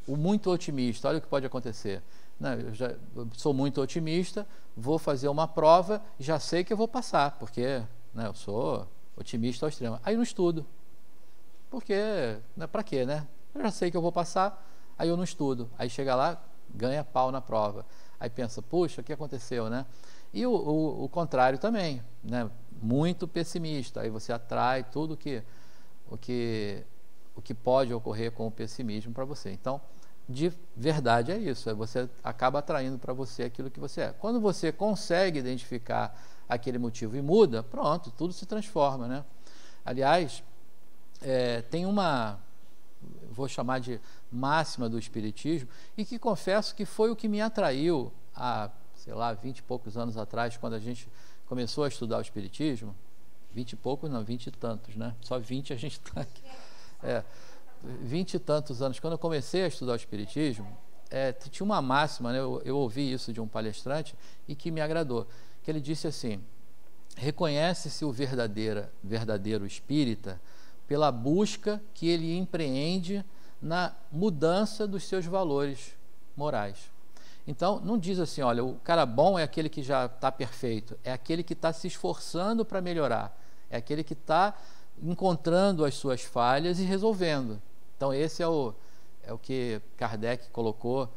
muito otimista, olha o que pode acontecer. né, eu sou muito otimista, vou fazer uma prova, já sei que eu vou passar, porque, né, eu sou otimista ao extremo. Aí eu não estudo, porque, né, para quê, né? Eu já sei que eu vou passar, aí eu não estudo. Aí chega lá, ganha pau na prova. Aí pensa, puxa, o que aconteceu, né? E o contrário também, né? Muito pessimista. Aí você atrai tudo o que pode ocorrer com o pessimismo para você. Então, de verdade é isso. Você acaba atraindo para você aquilo que você é. Quando você consegue identificar aquele motivo e muda, pronto, tudo se transforma, né? Aliás, tem uma, vou chamar de máxima do Espiritismo, e que confesso que foi o que me atraiu há, sei lá, 20 e poucos anos atrás, quando a gente começou a estudar o Espiritismo. 20 e poucos, não, 20 e tantos, né? Só 20 a gente está aqui. 20 e tantos anos, quando eu comecei a estudar o Espiritismo, tinha uma máxima, né? Eu ouvi isso de um palestrante e que me agradou, que ele disse assim: reconhece-se o verdadeiro espírita pela busca que ele empreende na mudança dos seus valores morais. Então, não diz assim, olha, o cara bom é aquele que já está perfeito, é aquele que está se esforçando para melhorar, é aquele que está encontrando as suas falhas e resolvendo. Então, esse é o que Kardec colocou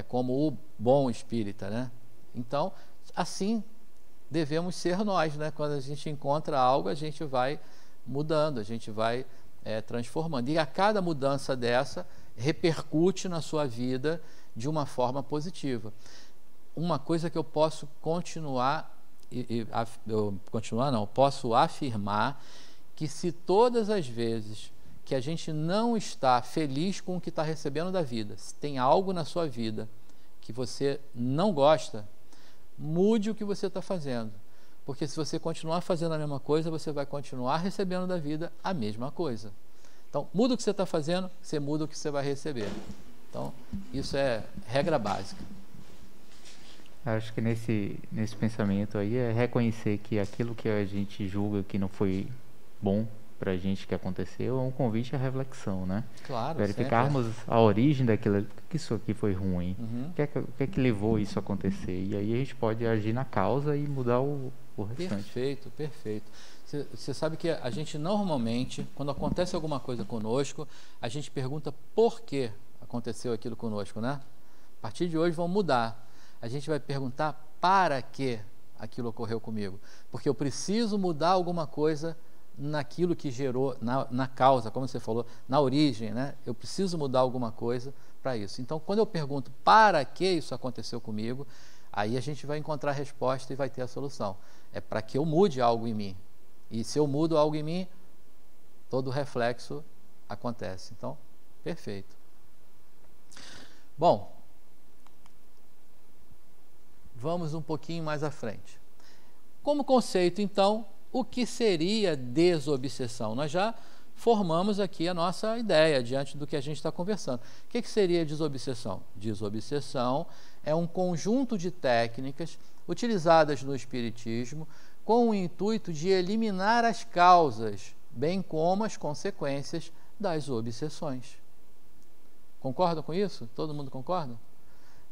como o bom espírita, né? Então, assim devemos ser nós, né? Quando a gente encontra algo, a gente vai mudando, a gente vai transformando. E a cada mudança dessa repercute na sua vida de uma forma positiva. Uma coisa que eu posso posso afirmar que se todas as vezes que a gente não está feliz com o que está recebendo da vida, se tem algo na sua vida que você não gosta, mude o que você está fazendo. Porque se você continuar fazendo a mesma coisa, você vai continuar recebendo da vida a mesma coisa. Então, muda o que você está fazendo, você muda o que você vai receber. Então, isso é regra básica. Acho que nesse pensamento aí é reconhecer que aquilo que a gente julga que não foi bom para a gente que aconteceu é um convite à reflexão, né? Claro, verificarmos sempre. A origem daquilo, que isso aqui foi ruim, Uhum. o que é que levou isso a acontecer, e aí a gente pode agir na causa e mudar o restante. Perfeito, perfeito. Você sabe que a gente normalmente, quando acontece alguma coisa conosco, a gente pergunta por que aconteceu aquilo conosco, né? A partir de hoje vamos mudar. A gente vai perguntar para que aquilo ocorreu comigo, porque eu preciso mudar alguma coisa naquilo que gerou, na causa, como você falou, na origem, né? Eu preciso mudar alguma coisa para isso. Então, quando eu pergunto para que isso aconteceu comigo, aí a gente vai encontrar a resposta e vai ter a solução. É para que eu mude algo em mim. E se eu mudo algo em mim, todo o reflexo acontece. Então, perfeito. Bom, vamos um pouquinho mais à frente. Como conceito, então, o que seria desobsessão? Nós já formamos aqui a nossa ideia diante do que a gente está conversando. O que seria desobsessão? Desobsessão é um conjunto de técnicas utilizadas no Espiritismo com o intuito de eliminar as causas, bem como as consequências das obsessões. Concordam com isso? Todo mundo concorda?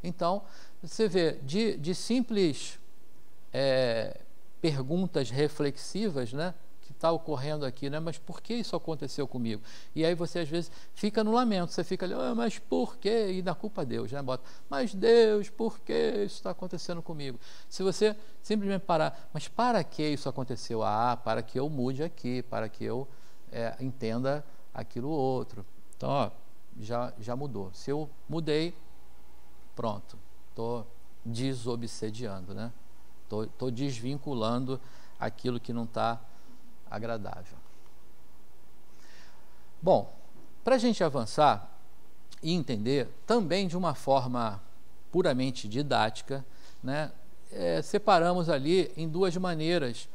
Então, você vê, de simples perguntas reflexivas, né, que está ocorrendo aqui, né, mas por que isso aconteceu comigo? E aí você às vezes fica no lamento, você fica ali, mas por quê? E dá culpa a Deus, né? Bota, mas Deus, por que isso está acontecendo comigo? Se você simplesmente parar, mas para que isso aconteceu? Para que eu mude aqui, para que eu entenda aquilo outro. Então, já mudou. Se eu mudei, pronto, estou desobsediando, né? Estou desvinculando aquilo que não está agradável. Bom, para a gente avançar e entender também de uma forma puramente didática, né, separamos ali em duas maneiras,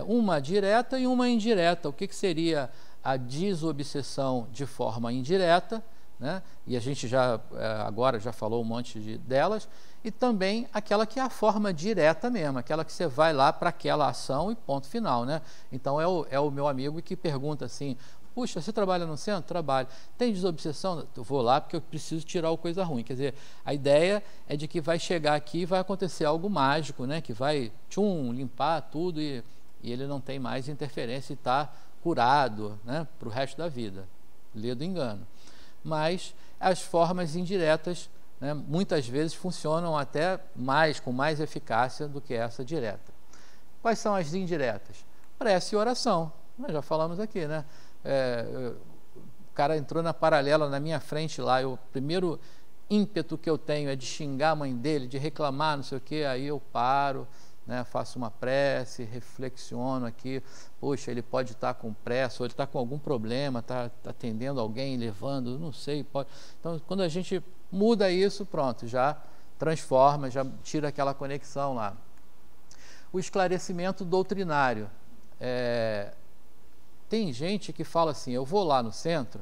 uma direta e uma indireta. O que seria a desobsessão de forma indireta, né? E a gente agora já falou um monte delas, e também aquela que é a forma direta mesmo, aquela que você vai lá para aquela ação e ponto final, né? Então é o meu amigo que pergunta assim, Puxa, você trabalha no centro? Trabalho. Tem desobsessão? Eu vou lá porque eu preciso tirar o coisa ruim. Quer dizer, a ideia é de que vai chegar aqui e vai acontecer algo mágico, né? Que vai, limpar tudo e ele não tem mais interferência e está curado, né? Para o resto da vida. Lê do engano. Mas as formas indiretas, né, muitas vezes funcionam até com mais eficácia do que essa direta. Quais são as indiretas? Prece e oração. Nós já falamos aqui, né? O cara entrou na paralela na minha frente lá, o primeiro ímpeto que eu tenho é de xingar a mãe dele, de reclamar, não sei o quê, aí eu paro, né, faço uma prece, reflexiono aqui, poxa, ele pode estar com pressa, ou ele está com algum problema, está atendendo alguém, levando, não sei, pode. Então, quando a gente muda isso, pronto, já transforma, já tira aquela conexão lá. O esclarecimento doutrinário. Tem gente que fala assim, eu vou lá no centro,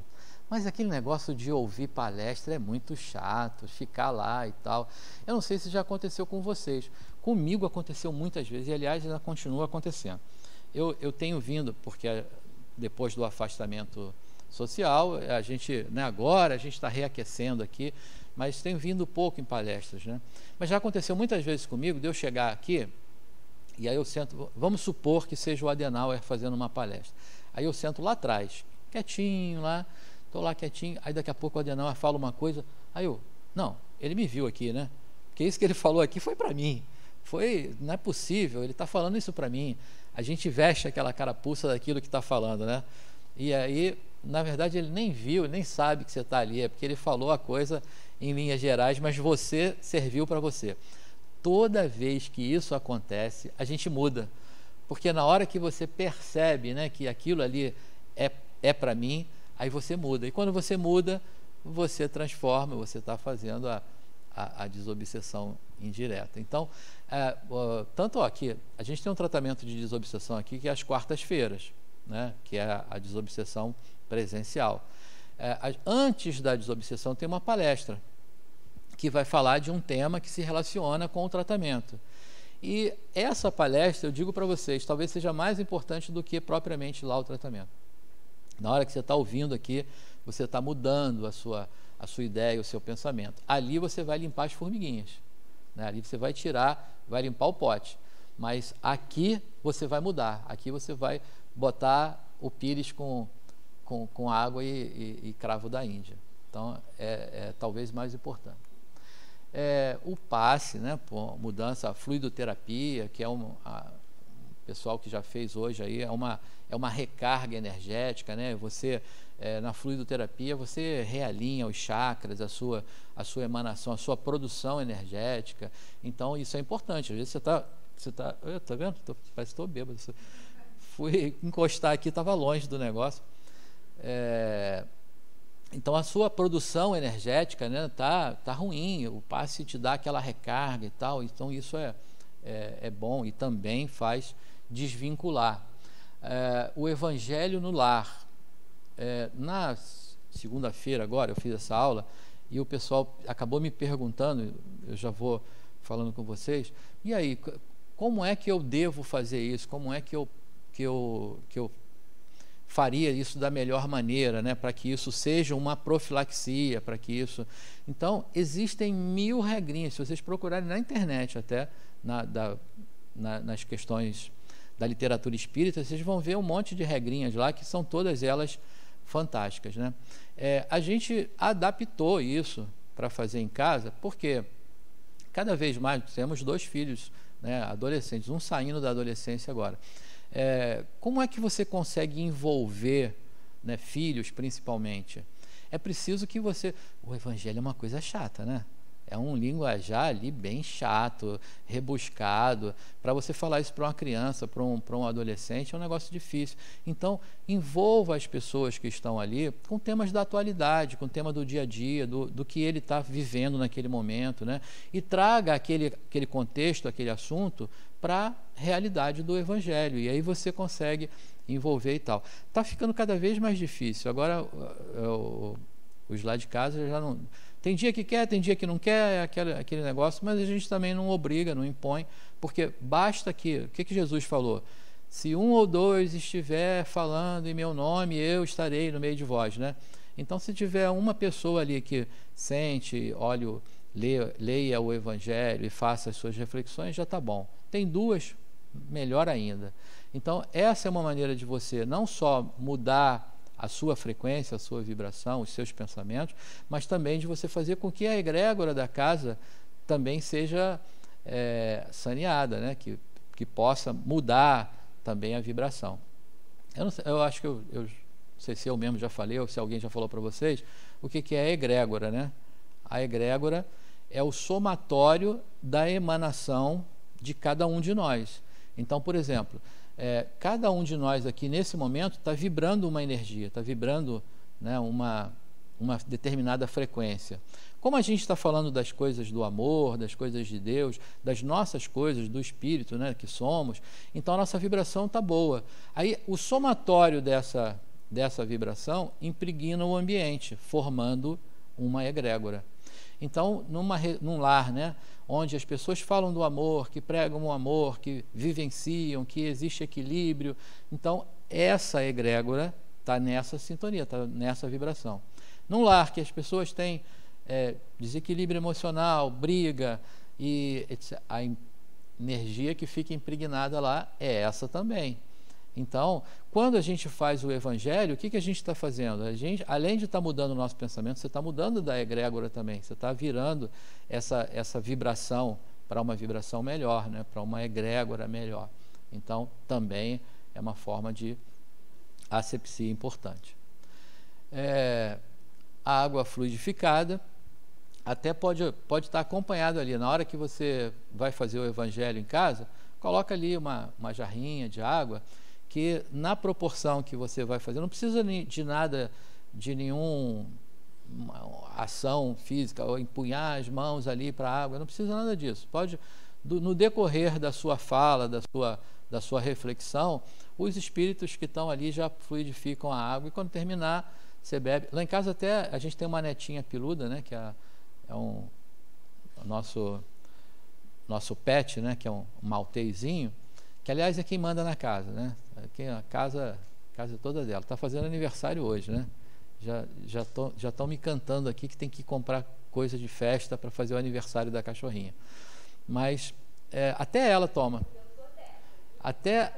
mas aquele negócio de ouvir palestra é muito chato, ficar lá e tal. Eu não sei se já aconteceu com vocês. Comigo aconteceu muitas vezes, e aliás ainda continua acontecendo. Eu tenho vindo, porque depois do afastamento social, a gente, né, agora a gente está reaquecendo aqui, mas tenho vindo pouco em palestras, né? Mas já aconteceu muitas vezes comigo, de eu chegar aqui, e aí eu sento, vamos supor que seja o Adenauer fazendo uma palestra. Aí eu sento lá atrás, quietinho lá, estou lá quietinho, aí daqui a pouco o Adenauer fala uma coisa, aí não, ele me viu aqui, né? Porque isso que ele falou aqui foi para mim. Não é possível, ele está falando isso para mim. A gente veste aquela carapuça daquilo que está falando, né? E aí, na verdade, ele nem viu, nem sabe que você está ali, é porque ele falou a coisa em linhas gerais, mas você serviu para você. Toda vez que isso acontece, a gente muda, porque na hora que você percebe, né, que aquilo ali é para mim, aí você muda. E quando você muda, você transforma, você está fazendo a desobsessão indireta. Então, tanto aqui, a gente tem um tratamento de desobsessão aqui que é às quartas-feiras, né, que é a desobsessão presencial. Antes da desobsessão tem uma palestra que vai falar de um tema que se relaciona com o tratamento. E essa palestra, eu digo para vocês, talvez seja mais importante do que propriamente lá o tratamento. Na hora que você está ouvindo aqui, você está mudando a sua ideia, o seu pensamento. Ali você vai limpar as formiguinhas, né? Ali você vai limpar o pote. Mas aqui você vai mudar, aqui você vai botar o pires com água e cravo da Índia. Então, é talvez mais importante. O passe, né, mudança, a fluidoterapia, que é o pessoal que já fez hoje aí, é uma recarga energética, né? Você, na fluidoterapia, você realinha os chakras, a sua emanação, a sua produção energética. Então, isso é importante. Às vezes você tá vendo? Parece que estou bêbado. Fui encostar aqui, estava longe do negócio. Então a sua produção energética, né, tá ruim, o passe te dá aquela recarga e tal, então isso é bom e também faz desvincular. O Evangelho no Lar. Na segunda-feira agora eu fiz essa aula e o pessoal acabou me perguntando, eu já vou falando com vocês, e aí, como é que eu devo fazer isso? Como é que eu faria isso da melhor maneira, né, para que isso seja uma profilaxia, para que isso... Então, existem 1000 regrinhas, se vocês procurarem na internet até, nas questões da literatura espírita, vocês vão ver um monte de regrinhas lá, que são todas elas fantásticas, né? A gente adaptou isso para fazer em casa, porque cada vez mais temos 2 filhos, né, adolescentes, um saindo da adolescência agora. Como é que você consegue envolver, né, filhos principalmente? É preciso que você... O Evangelho é uma coisa chata, né? É um linguajar ali bem chato, rebuscado. Para você falar isso para uma criança, para um adolescente, é um negócio difícil. Então, envolva as pessoas que estão ali com temas da atualidade, com o tema do dia a dia, do que ele está vivendo naquele momento, né? E traga aquele contexto, aquele assunto, para a realidade do Evangelho. E aí você consegue envolver e tal. Está ficando cada vez mais difícil. Agora, os lá de casa já não... Tem dia que quer, tem dia que não quer, aquele negócio, mas a gente também não obriga, não impõe, porque basta que... O que Jesus falou? Se um ou dois estiver falando em meu nome, eu estarei no meio de vós, né? Então, se tiver uma pessoa ali que sente, leia o Evangelho e faça as suas reflexões, já está bom. Tem duas, melhor ainda. Então, essa é uma maneira de você não só mudar a sua frequência, a sua vibração, os seus pensamentos, mas também de você fazer com que a egrégora da casa também seja saneada, né? Que possa mudar também a vibração. Eu acho que eu não sei se eu mesmo já falei ou se alguém já falou para vocês o que é a egrégora, né? A egrégora é o somatório da emanação de cada um de nós. Então, por exemplo, cada um de nós aqui nesse momento está vibrando uma energia, está vibrando, né, uma determinada frequência. Como a gente está falando das coisas do amor, das coisas de Deus, das nossas coisas, do espírito, né, que somos, então a nossa vibração está boa. Aí o somatório dessa vibração impregna o ambiente, formando uma egrégora. Então, num lar, né, onde as pessoas falam do amor, que pregam o amor, que vivenciam, que existe equilíbrio, então essa egrégora está nessa sintonia, está nessa vibração. Num lar que as pessoas têm desequilíbrio emocional, briga, e a energia que fica impregnada lá é essa também. Então, quando a gente faz o Evangelho, o que a gente está fazendo? A gente, além de estar mudando o nosso pensamento, você está mudando da egrégora também, você está virando essa vibração para uma vibração melhor, né? Para uma egrégora melhor. Então, também é uma forma de asepsia importante. A água fluidificada até pode estar acompanhado ali. Na hora que você vai fazer o Evangelho em casa, coloca ali uma jarrinha de água, que na proporção que você vai fazer, não precisa de nada, de nenhuma ação física, ou empunhar as mãos ali para a água, não precisa nada disso. Pode, no decorrer da sua fala, da sua reflexão, os espíritos que estão ali já fluidificam a água, e quando terminar, você bebe. Lá em casa até a gente tem uma netinha peluda, né, que é o nosso pet, né, que é um maltezinho, que aliás é quem manda na casa, né? A casa é toda dela. Está fazendo aniversário hoje, né? Já estão me cantando aqui que tem que comprar coisa de festa para fazer o aniversário da cachorrinha. Mas até ela toma. Até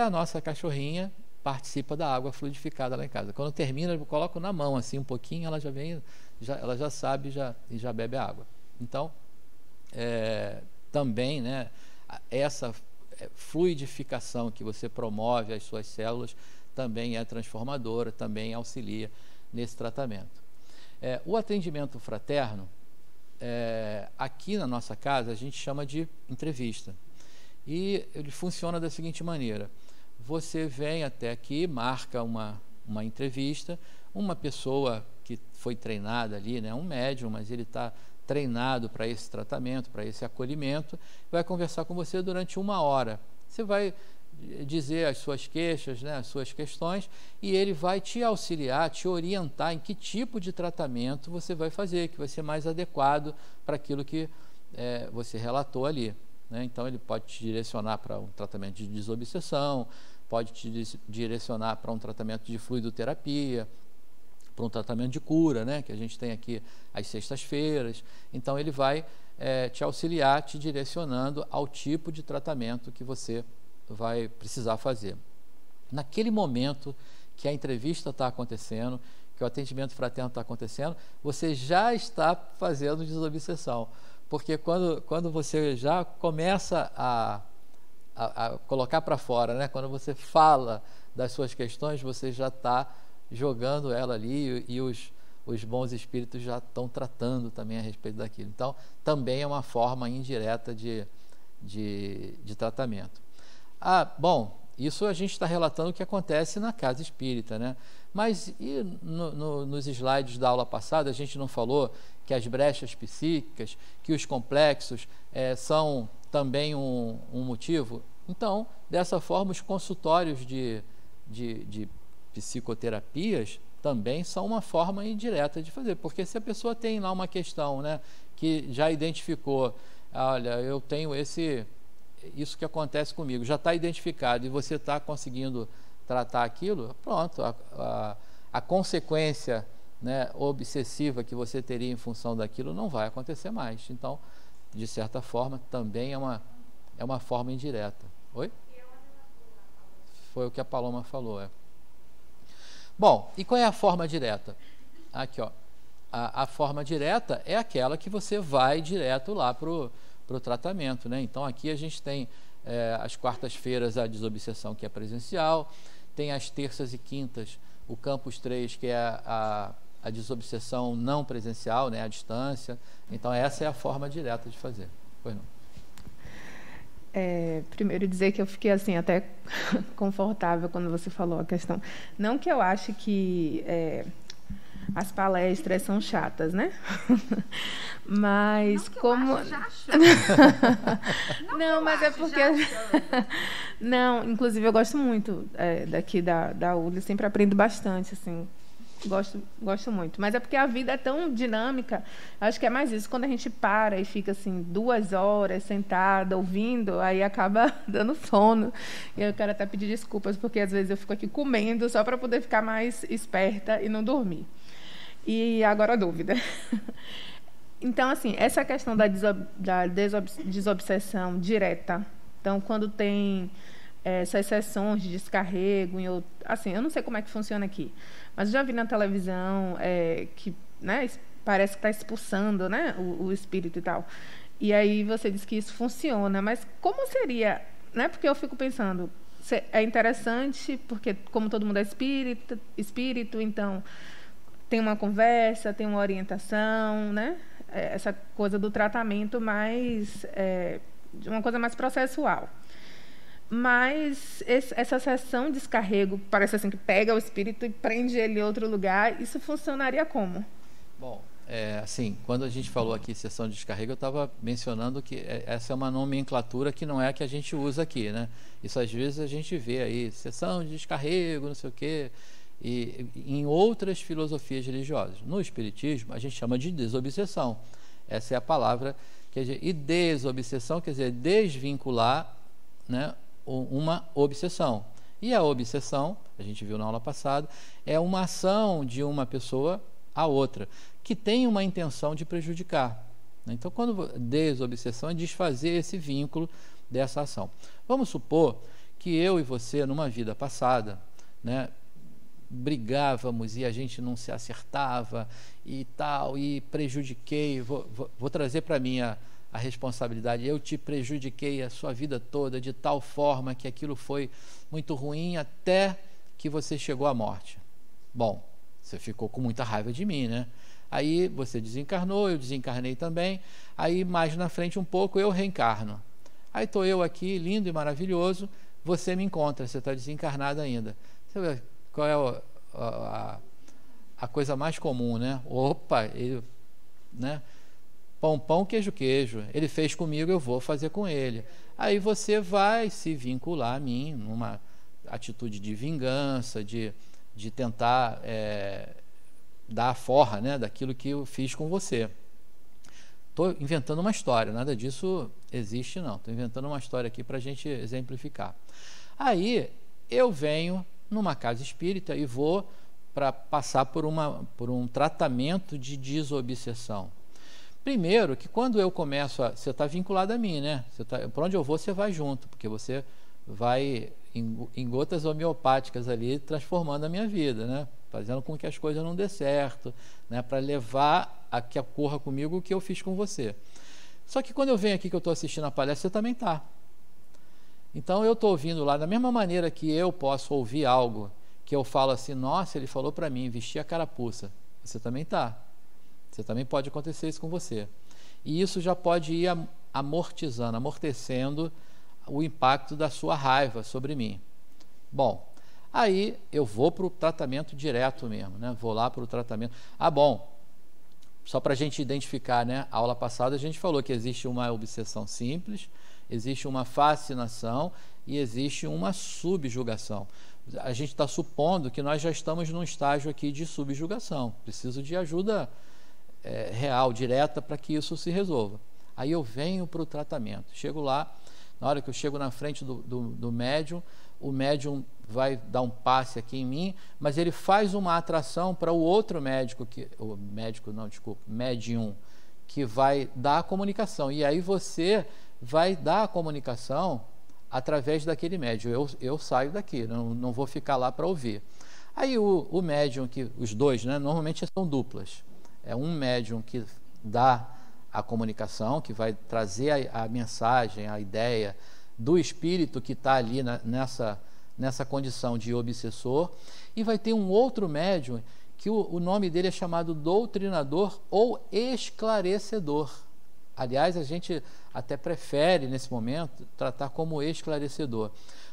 a nossa cachorrinha participa da água fluidificada lá em casa. Quando termina, eu coloco na mão assim um pouquinho, ela já vem, ela já sabe e já bebe a água. Então, também, né, essa fluidificação que você promove às suas células também é transformadora, também auxilia nesse tratamento. O atendimento fraterno, aqui na nossa casa, a gente chama de entrevista. E ele funciona da seguinte maneira: você vem até aqui, marca uma entrevista, uma pessoa que foi treinada ali, né, um médium, mas ele está treinado para esse tratamento, para esse acolhimento, vai conversar com você durante 1 hora. Você vai dizer as suas queixas, né, as suas questões, e ele vai te auxiliar, te orientar em que tipo de tratamento você vai fazer, que vai ser mais adequado para aquilo que você relatou ali, né? Então ele pode te direcionar para um tratamento de desobsessão, pode te direcionar para um tratamento de fluidoterapia, para um tratamento de cura, né, que a gente tem aqui às sextas-feiras. Então ele vai te auxiliar, te direcionando ao tipo de tratamento que você vai precisar fazer. Naquele momento que a entrevista está acontecendo, que o atendimento fraterno está acontecendo, você já está fazendo desobsessão, porque quando você já começa a colocar para fora, né, quando você fala das suas questões, você já está jogando ela ali, e os bons espíritos já estão tratando também a respeito daquilo. Então, também é uma forma indireta de tratamento. Bom, isso a gente está relatando o que acontece na casa espírita, né? Mas e nos slides da aula passada, a gente não falou que as brechas psíquicas, que os complexos são também um motivo? Então, dessa forma, os consultórios de psicoterapias também são uma forma indireta de fazer, porque se a pessoa tem lá uma questão, né, que já identificou, olha, eu tenho isso que acontece comigo já está identificado e você está conseguindo tratar aquilo, pronto, a consequência, né, obsessiva que você teria em função daquilo não vai acontecer mais. Então, de certa forma, também é uma forma indireta. Oi? Foi o que a Paloma falou, é. Bom, e qual é a forma direta? Aqui, ó. A forma direta é aquela que você vai direto lá para o tratamento, né? Então, aqui a gente tem as quartas-feiras a desobsessão, que é presencial, tem as terças e quintas o Campus 3, que é a desobsessão não presencial, né? A distância. Então, essa é a forma direta de fazer. Pois não? Primeiro dizer que eu fiquei assim até confortável quando você falou a questão. Não que eu ache que as palestras são chatas, né? Mas não como não, mas é porque não, inclusive eu gosto muito daqui da URGS, sempre aprendo bastante, assim. Gosto muito, mas é porque a vida é tão dinâmica, acho que é mais isso, quando a gente para e fica assim 2 horas sentada, ouvindo, aí acaba dando sono, e eu quero até pedir desculpas, porque às vezes eu fico aqui comendo só para poder ficar mais esperta e não dormir. E agora a dúvida. Então, assim, essa questão da desobsessão direta, então, quando tem essas sessões de descarrego, assim, eu não sei como é que funciona aqui, mas eu já vi na televisão que, né, parece que está expulsando, né, o espírito e tal. E aí você diz que isso funciona, mas como seria, né? Porque eu fico pensando, é interessante, porque como todo mundo é espírito, então tem uma conversa, tem uma orientação, né? Essa coisa do tratamento mais, uma coisa mais processual. Mas essa sessão de descarrego, parece assim que pega o espírito e prende ele em outro lugar, isso funcionaria como? Bom, assim, quando a gente falou aqui sessão de descarrego, eu estava mencionando que essa é uma nomenclatura que não é a que a gente usa aqui, né? Isso às vezes a gente vê aí, sessão de descarrego, não sei o quê, e em outras filosofias religiosas. No Espiritismo, a gente chama de desobsessão. Essa é a palavra. E desobsessão quer dizer desvincular, né, uma obsessão. E a obsessão, a gente viu na aula passada, é uma ação de uma pessoa a outra, que tem uma intenção de prejudicar. Então, quando desobsessão é desfazer esse vínculo dessa ação. Vamos supor que eu e você, numa vida passada, né, brigávamos e a gente não se acertava e tal, e prejudiquei, vou trazer para mim a responsabilidade, eu te prejudiquei a sua vida toda de tal forma que aquilo foi muito ruim até que você chegou à morte. Bom, você ficou com muita raiva de mim, né? Aí você desencarnou, eu desencarnei também, aí mais na frente um pouco eu reencarno. Aí estou eu aqui, lindo e maravilhoso, você me encontra, você está desencarnado ainda. Você vê qual é a coisa mais comum, né? Opa, ele, né? Pão, queijo, ele fez comigo, eu vou fazer com ele. Aí você vai se vincular a mim numa atitude de vingança, de tentar dar a forra, né, daquilo que eu fiz com você. Estou inventando uma história, nada disso existe não, estou inventando uma história aqui para a gente exemplificar. Aí eu venho numa casa espírita e vou para passar por um tratamento de desobsessão. Primeiro, que quando eu começo você está vinculado a mim, né? Para onde eu vou, você vai junto, porque você vai em gotas homeopáticas ali, transformando a minha vida, né? Fazendo com que as coisas não dê certo, né? Para levar a que ocorra comigo o que eu fiz com você. Só que quando eu venho aqui, que eu estou assistindo a palestra, você também está. Então eu estou ouvindo lá, da mesma maneira que eu posso ouvir algo, que eu falo assim, nossa, ele falou para mim, vestir a carapuça. Você também está. Você também pode acontecer isso com você. E isso já pode ir amortecendo o impacto da sua raiva sobre mim. Bom, aí eu vou para o tratamento direto mesmo, né? Vou lá para o tratamento. Bom, só para a gente identificar, né? A aula passada a gente falou que existe uma obsessão simples, existe uma fascinação e existe uma subjugação. A gente está supondo que nós já estamos num estágio aqui de subjugação. Preciso de ajuda real, direta, para que isso se resolva. Aí eu venho para o tratamento. Chego lá, Na hora que eu chego na frente do médium, o médium vai dar um passe aqui em mim, mas ele faz uma atração para o outro médium, que vai dar a comunicação. E aí você vai dar a comunicação através daquele médium. Eu saio daqui, não vou ficar lá para ouvir. Aí o médium, os dois, né, normalmente são duplas. É um médium que dá a comunicação, que vai trazer a mensagem, a ideia do espírito que está ali nessa condição de obsessor, e vai ter um outro médium que o nome dele é chamado doutrinador ou esclarecedor. Aliás, a gente até prefere, nesse momento, tratar como esclarecedor.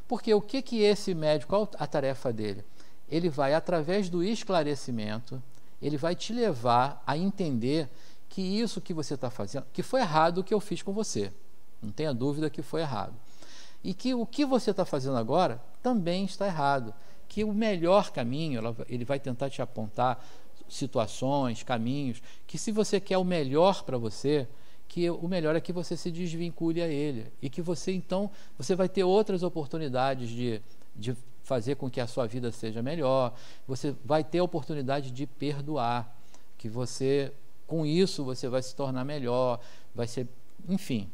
Porque o que esse médium, qual a tarefa dele? Ele vai, através do esclarecimento, ele vai te levar a entender que isso que você está fazendo, que foi errado o que eu fiz com você. Não tenha dúvida que foi errado. E que o que você está fazendo agora também está errado. Que o melhor caminho, ele vai tentar te apontar situações, caminhos, que se você quer o melhor para você, que o melhor é que você se desvincule a ele. E que você, então, você vai ter outras oportunidades de fazer com que a sua vida seja melhor. Você vai ter a oportunidade de perdoar. Que você, com isso, você vai se tornar melhor, vai ser, enfim,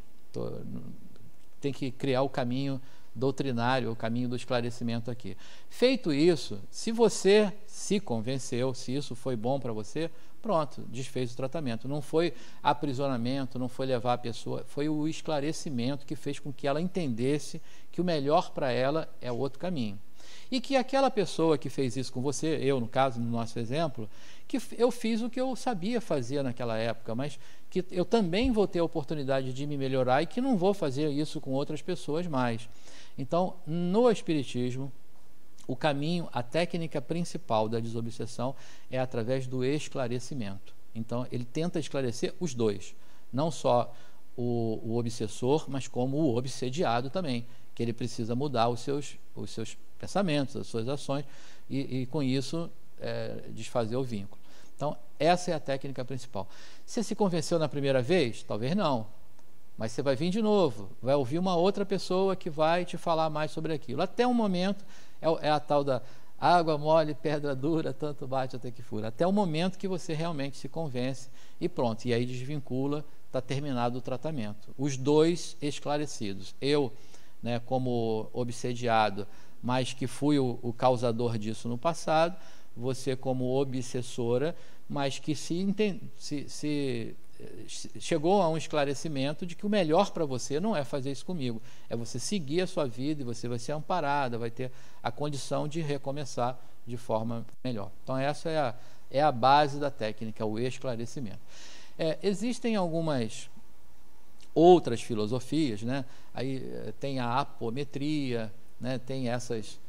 tem que criar o caminho doutrinário, o caminho do esclarecimento aqui. Feito isso, se você se convenceu, se isso foi bom para você, pronto, desfez o tratamento. Não foi aprisionamento, não foi levar a pessoa, foi o esclarecimento que fez com que ela entendesse que o melhor para ela é o outro caminho. E que aquela pessoa que fez isso com você, eu no caso, no nosso exemplo, que eu fiz o que eu sabia fazer naquela época, mas que eu também vou ter a oportunidade de me melhorar e que não vou fazer isso com outras pessoas mais. Então, no Espiritismo, o caminho, a técnica principal da desobsessão é através do esclarecimento. Então, ele tenta esclarecer os dois, não só o obsessor, mas como o obsediado também, que ele precisa mudar os seus pensamentos, as suas ações, e com isso desfazer o vínculo. Então, essa é a técnica principal. Você se convenceu na primeira vez? Talvez não. Mas você vai vir de novo, vai ouvir uma outra pessoa que vai te falar mais sobre aquilo. Até um momento, é a tal da água mole, pedra dura, tanto bate até que fura. Até o momento que você realmente se convence e pronto. E aí desvincula, está terminado o tratamento. Os dois esclarecidos. Eu, né, como obsediado, mas que fui o causador disso no passado, você como obsessora, mas que chegou a um esclarecimento de que o melhor para você não é fazer isso comigo, é você seguir a sua vida e você vai ser amparada, vai ter a condição de recomeçar de forma melhor. Então essa é a base da técnica, o esclarecimento. Existem algumas outras filosofias, né? Aí tem a apometria, né? Tem essas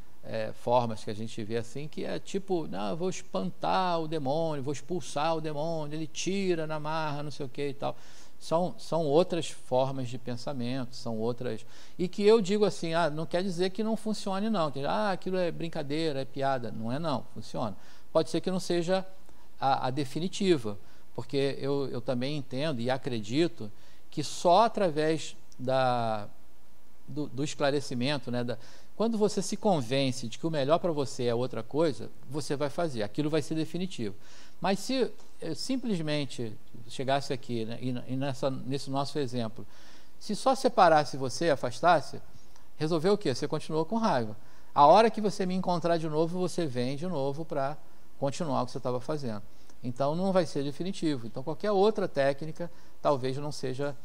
formas que a gente vê assim, que é tipo, não, eu vou espantar o demônio, vou expulsar o demônio, ele tira na marra, não sei o que e tal. São outras formas de pensamento, são outras... E que eu digo assim, não quer dizer que não funcione não, que aquilo é brincadeira, é piada. Não é não, funciona. Pode ser que não seja a definitiva, porque eu também entendo e acredito que só através do esclarecimento, né, quando você se convence de que o melhor para você é outra coisa, você vai fazer, aquilo vai ser definitivo. Mas se simplesmente chegasse aqui, né, e nesse nosso exemplo, se só separasse você, afastasse, resolveu o quê? Você continuou com raiva. A hora que você me encontrar de novo, você vem de novo para continuar o que você estava fazendo. Então não vai ser definitivo. Então qualquer outra técnica talvez não seja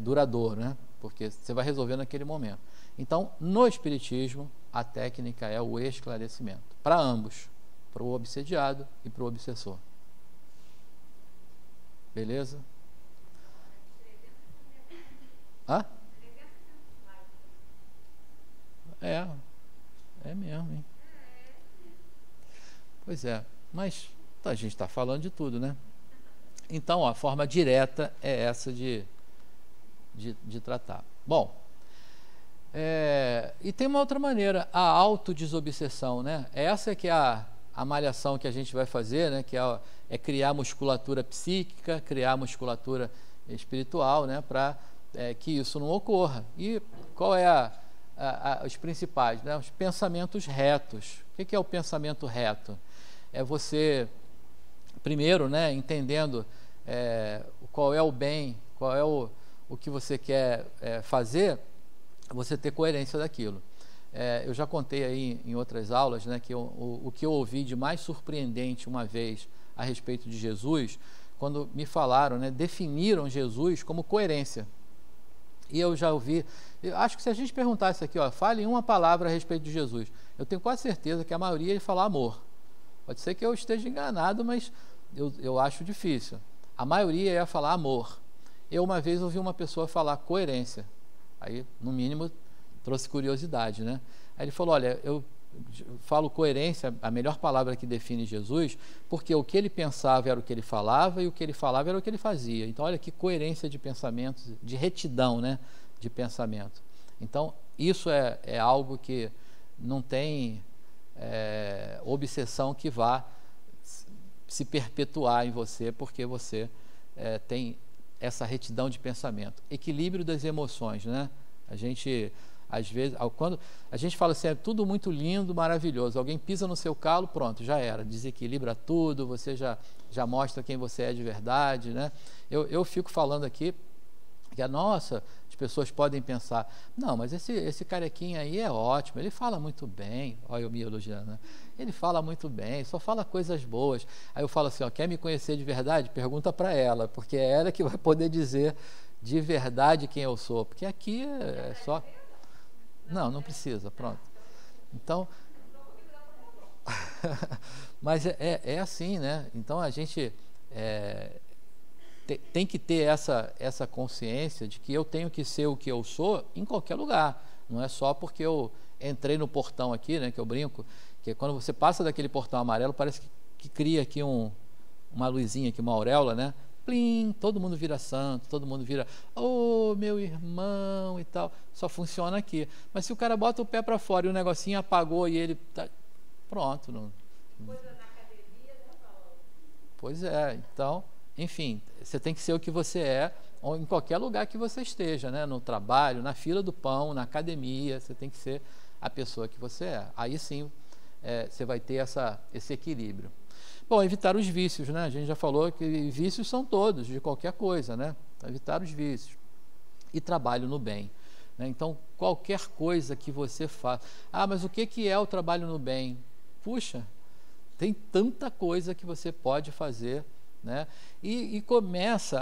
duradouro, né? Porque você vai resolver naquele momento. Então, no Espiritismo, a técnica é o esclarecimento, para ambos, para o obsediado e para o obsessor. Beleza? Hã? É mesmo, hein? Pois é, mas a gente está falando de tudo, né? Então, a forma direta é essa de tratar. Bom, e tem uma outra maneira, a autodesobsessão, né? Essa que é a malhação que a gente vai fazer, né? Que é criar musculatura psíquica, criar musculatura espiritual, né? Para que isso não ocorra. E qual é os principais, né? Os pensamentos retos. O que é o pensamento reto? É você, primeiro, né, entendendo qual é o bem, qual é o que você quer fazer, você ter coerência daquilo. Eu já contei aí em outras aulas, né, que o que eu ouvi de mais surpreendente uma vez a respeito de Jesus, quando me falaram, né, definiram Jesus como coerência. E eu já ouvi, eu acho que se a gente perguntasse aqui, fale uma palavra a respeito de Jesus, eu tenho quase certeza que a maioria ia falar amor. Pode ser que eu esteja enganado, mas eu acho difícil. A maioria ia falar amor. Eu uma vez ouvi uma pessoa falar coerência. Aí, no mínimo, trouxe curiosidade, né? Aí ele falou, olha, eu falo coerência, a melhor palavra que define Jesus, porque o que ele pensava era o que ele falava e o que ele falava era o que ele fazia. Então, olha que coerência de pensamentos, de retidão, né, de pensamento. Então, isso é algo que não tem obsessão que vá se perpetuar em você, porque você tem essa retidão de pensamento. Equilíbrio das emoções, né? A gente, às vezes, quando a gente fala assim, é tudo muito lindo, maravilhoso, alguém pisa no seu calo, pronto, já era, desequilibra tudo, você já mostra quem você é de verdade, né? Eu fico falando aqui que nossa, as pessoas podem pensar, não, mas esse carequinha aí é ótimo, ele fala muito bem, olha eu me elogiando, né? Ele fala muito bem, só fala coisas boas. Aí eu falo assim, quer me conhecer de verdade? Pergunta para ela, porque é ela que vai poder dizer de verdade quem eu sou, porque aqui é só... Não precisa, pronto. Então, mas é assim, né? Então a gente tem que ter essa consciência de que eu tenho que ser o que eu sou em qualquer lugar. Não é só porque eu entrei no portão aqui, né, que eu brinco, que quando você passa daquele portão amarelo, parece que cria aqui uma luzinha, aqui, uma auréola, né? Plim, todo mundo vira santo, todo mundo vira, meu irmão e tal. Só funciona aqui. Mas se o cara bota o pé para fora e o negocinho apagou e ele tá... Pronto. Não... Pois é, então, enfim, você tem que ser o que você é, ou em qualquer lugar que você esteja, né? No trabalho, na fila do pão, na academia, você tem que ser a pessoa que você é. Aí sim, você vai ter esse equilíbrio. Bom, evitar os vícios, né? A gente já falou que vícios são todos, de qualquer coisa, né? Evitar os vícios. E trabalho no bem, né? Então, qualquer coisa que você faça... mas o que é o trabalho no bem? Puxa, tem tanta coisa que você pode fazer, né? E começa...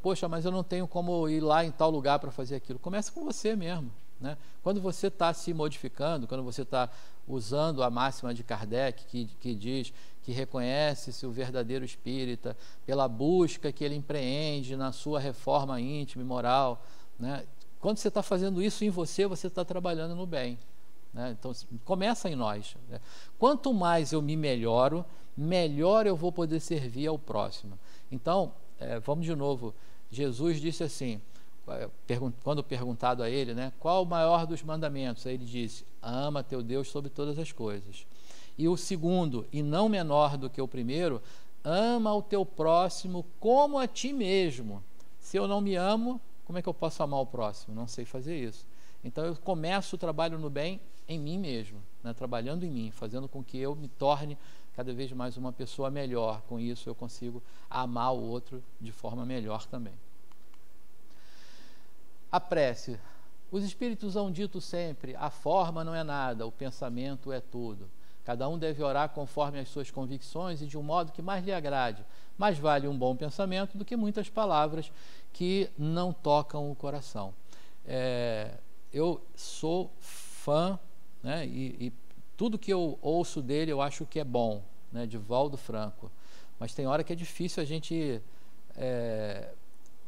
Poxa, mas eu não tenho como ir lá em tal lugar para fazer aquilo. Começa com você mesmo, né? Quando você está se modificando, quando você está usando a máxima de Kardec, que diz que reconhece-se o verdadeiro espírita pela busca que ele empreende na sua reforma íntima e moral, né? Quando você está fazendo isso em você, você está trabalhando no bem, né? Então, começa em nós, né? Quanto mais eu me melhoro, melhor eu vou poder servir ao próximo. Então, vamos de novo. Jesus disse assim, quando perguntado a ele, né, qual o maior dos mandamentos? Aí ele disse, ama teu Deus sobre todas as coisas. E o segundo, e não menor do que o primeiro, ama o teu próximo como a ti mesmo. Se eu não me amo, como é que eu posso amar o próximo? Não sei fazer isso. Então eu começo o trabalho no bem em mim mesmo, né, trabalhando em mim, fazendo com que eu me torne cada vez mais uma pessoa melhor. Com isso eu consigo amar o outro de forma melhor também. A prece. Os espíritos hão dito sempre, a forma não é nada, o pensamento é tudo. Cada um deve orar conforme as suas convicções e de um modo que mais lhe agrade. Mais vale um bom pensamento do que muitas palavras que não tocam o coração. Eu sou fã, né, e tudo que eu ouço dele eu acho que é bom, né, de Valdo Franco. Mas tem hora que é difícil a gente...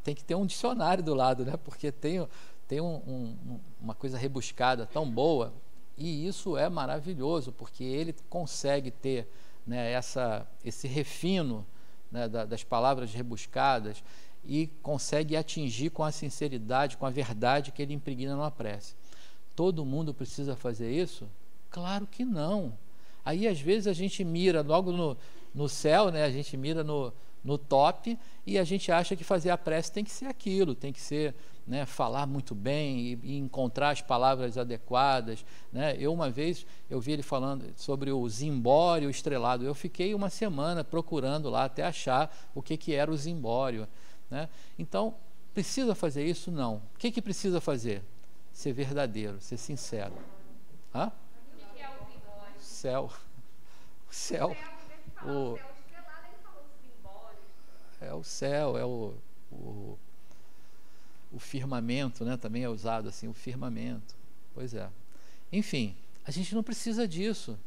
tem que ter um dicionário do lado, né? Porque tem uma coisa rebuscada tão boa, e isso é maravilhoso, porque ele consegue ter, né, esse refino, né, das palavras rebuscadas, e consegue atingir com a sinceridade, com a verdade que ele impregna numa prece. Todo mundo precisa fazer isso? Claro que não. Aí às vezes a gente mira logo no céu, né? A gente mira no no top, e a gente acha que fazer a prece tem que ser aquilo, tem que ser, né, falar muito bem e encontrar as palavras adequadas, né? Uma vez eu vi ele falando sobre o zimbório estrelado, eu fiquei uma semana procurando lá até achar o que era o zimbório, né? Então, precisa fazer isso? Não. O que precisa fazer? Ser verdadeiro, ser sincero. Hã? O céu. O céu. É o céu, é o firmamento, né? Também é usado assim, o firmamento. Pois é. Enfim, a gente não precisa disso.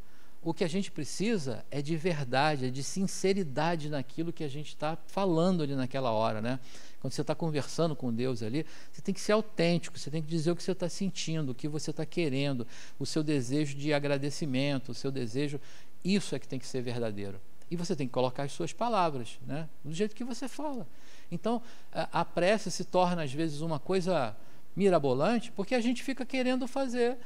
O que a gente precisa é de verdade, é de sinceridade naquilo que a gente está falando ali naquela hora, né? Quando você está conversando com Deus ali, você tem que ser autêntico, você tem que dizer o que você está sentindo, o que você está querendo, o seu desejo de agradecimento, o seu desejo, isso é que tem que ser verdadeiro. E você tem que colocar as suas palavras, né? Do jeito que você fala. Então, a prece se torna às vezes uma coisa mirabolante, porque a gente fica querendo fazer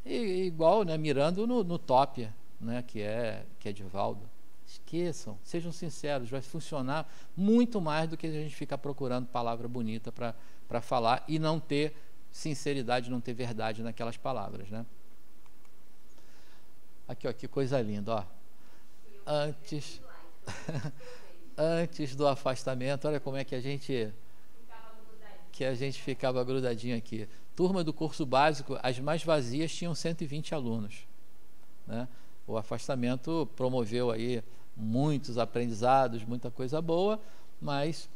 igual, né? Mirando no top, né? Que é Divaldo. Esqueçam, sejam sinceros, vai funcionar muito mais do que a gente ficar procurando palavra bonita para falar e não ter sinceridade, não ter verdade naquelas palavras, né? Aqui, ó, que coisa linda, ó. Antes do afastamento, olha como é que a gente ficava grudadinho aqui. Turma do curso básico, as mais vazias tinham 120 alunos, né? O afastamento promoveu aí muitos aprendizados, muita coisa boa, mas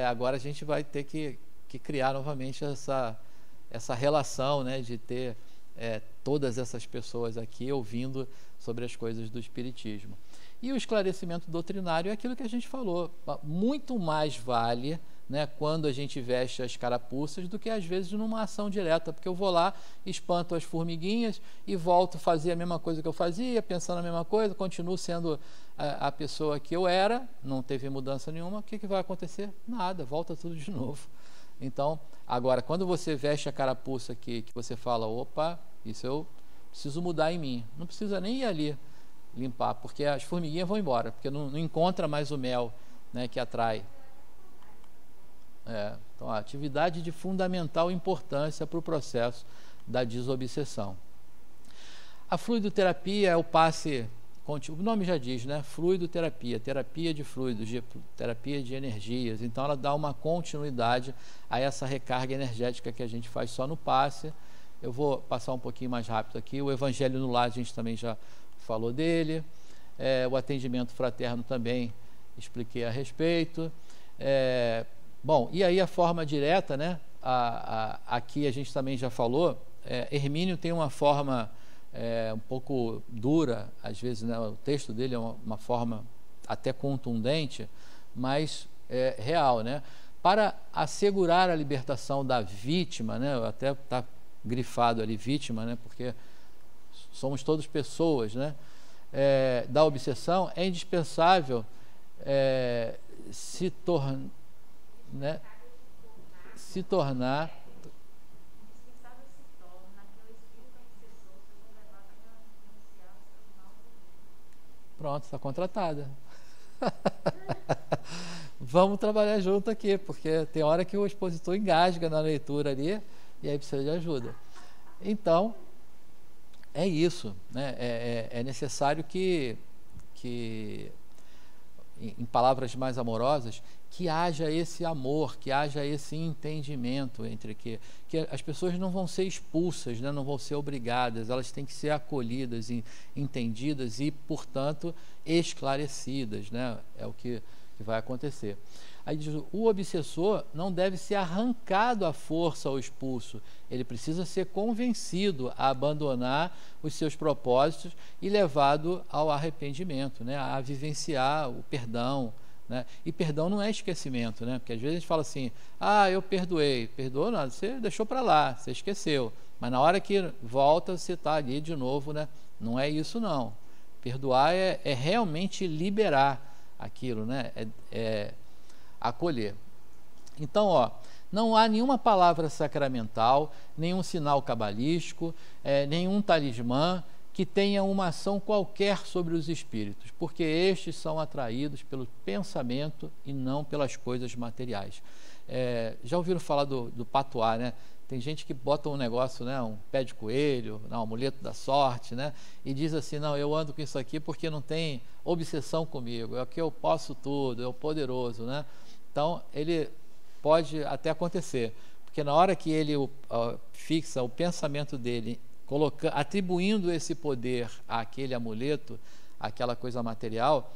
agora a gente vai ter que criar novamente essa relação, né, de ter todas essas pessoas aqui ouvindo sobre as coisas do Espiritismo. E o esclarecimento doutrinário é aquilo que a gente falou, muito mais vale, né, quando a gente veste as carapuças do que às vezes numa ação direta, porque eu vou lá, espanto as formiguinhas e volto a fazer a mesma coisa que eu fazia, pensando a mesma coisa, continuo sendo a pessoa que eu era, não teve mudança nenhuma. O que vai acontecer? Nada, volta tudo de novo. Então, agora, quando você veste a carapuça aqui, que você fala, opa, isso eu preciso mudar em mim, não precisa nem ir ali limpar, porque as formiguinhas vão embora, porque não encontra mais o mel, né, que atrai. Então, a atividade de fundamental importância para o processo da desobsessão. A fluidoterapia é o passe contínuo, o nome já diz, né? Fluidoterapia, terapia de fluidos, terapia de energias. Então, ela dá uma continuidade a essa recarga energética que a gente faz só no passe. Eu vou passar um pouquinho mais rápido aqui. O Evangelho no Lar, a gente também já falou dele. O atendimento fraterno também expliquei a respeito. Bom, e aí a forma direta, né? Aqui a gente também já falou. Hermínio tem uma forma um pouco dura, às vezes, né? O texto dele é uma forma até contundente, mas real, né? Para assegurar a libertação da vítima, né? Até está grifado ali vítima, né? Porque somos todos pessoas, né? Da obsessão, é indispensável se tornar pronto, está contratada. Vamos trabalhar junto aqui, porque tem hora que o expositor engasga na leitura ali e aí precisa de ajuda. Então, é isso, né? É necessário que em palavras mais amorosas, que haja esse amor, que haja esse entendimento entre que as pessoas não vão ser expulsas, né? Não vão ser obrigadas, elas têm que ser acolhidas, entendidas e, portanto, esclarecidas, né? É o que vai acontecer. Aí diz, o obsessor não deve ser arrancado à força ou expulso, ele precisa ser convencido a abandonar os seus propósitos e levado ao arrependimento, né? A vivenciar o perdão, né? E perdão não é esquecimento, né? Porque às vezes a gente fala assim, eu perdoei, perdoou nada, você deixou para lá, você esqueceu, mas na hora que volta você está ali de novo, né? Não é isso não. Perdoar é realmente liberar aquilo, né? Acolher. Então, não há nenhuma palavra sacramental, nenhum sinal cabalístico, nenhum talismã que tenha uma ação qualquer sobre os espíritos, porque estes são atraídos pelo pensamento e não pelas coisas materiais. Já ouviram falar do patuá, né? Tem gente que bota um negócio, né, um pé de coelho, um amuleto da sorte, né, e diz assim, não, eu ando com isso aqui porque não tem obsessão comigo, é que eu posso tudo, é o poderoso, né? Então, ele pode até acontecer, porque na hora que ele fixa o pensamento dele, atribuindo esse poder àquele amuleto, àquela coisa material,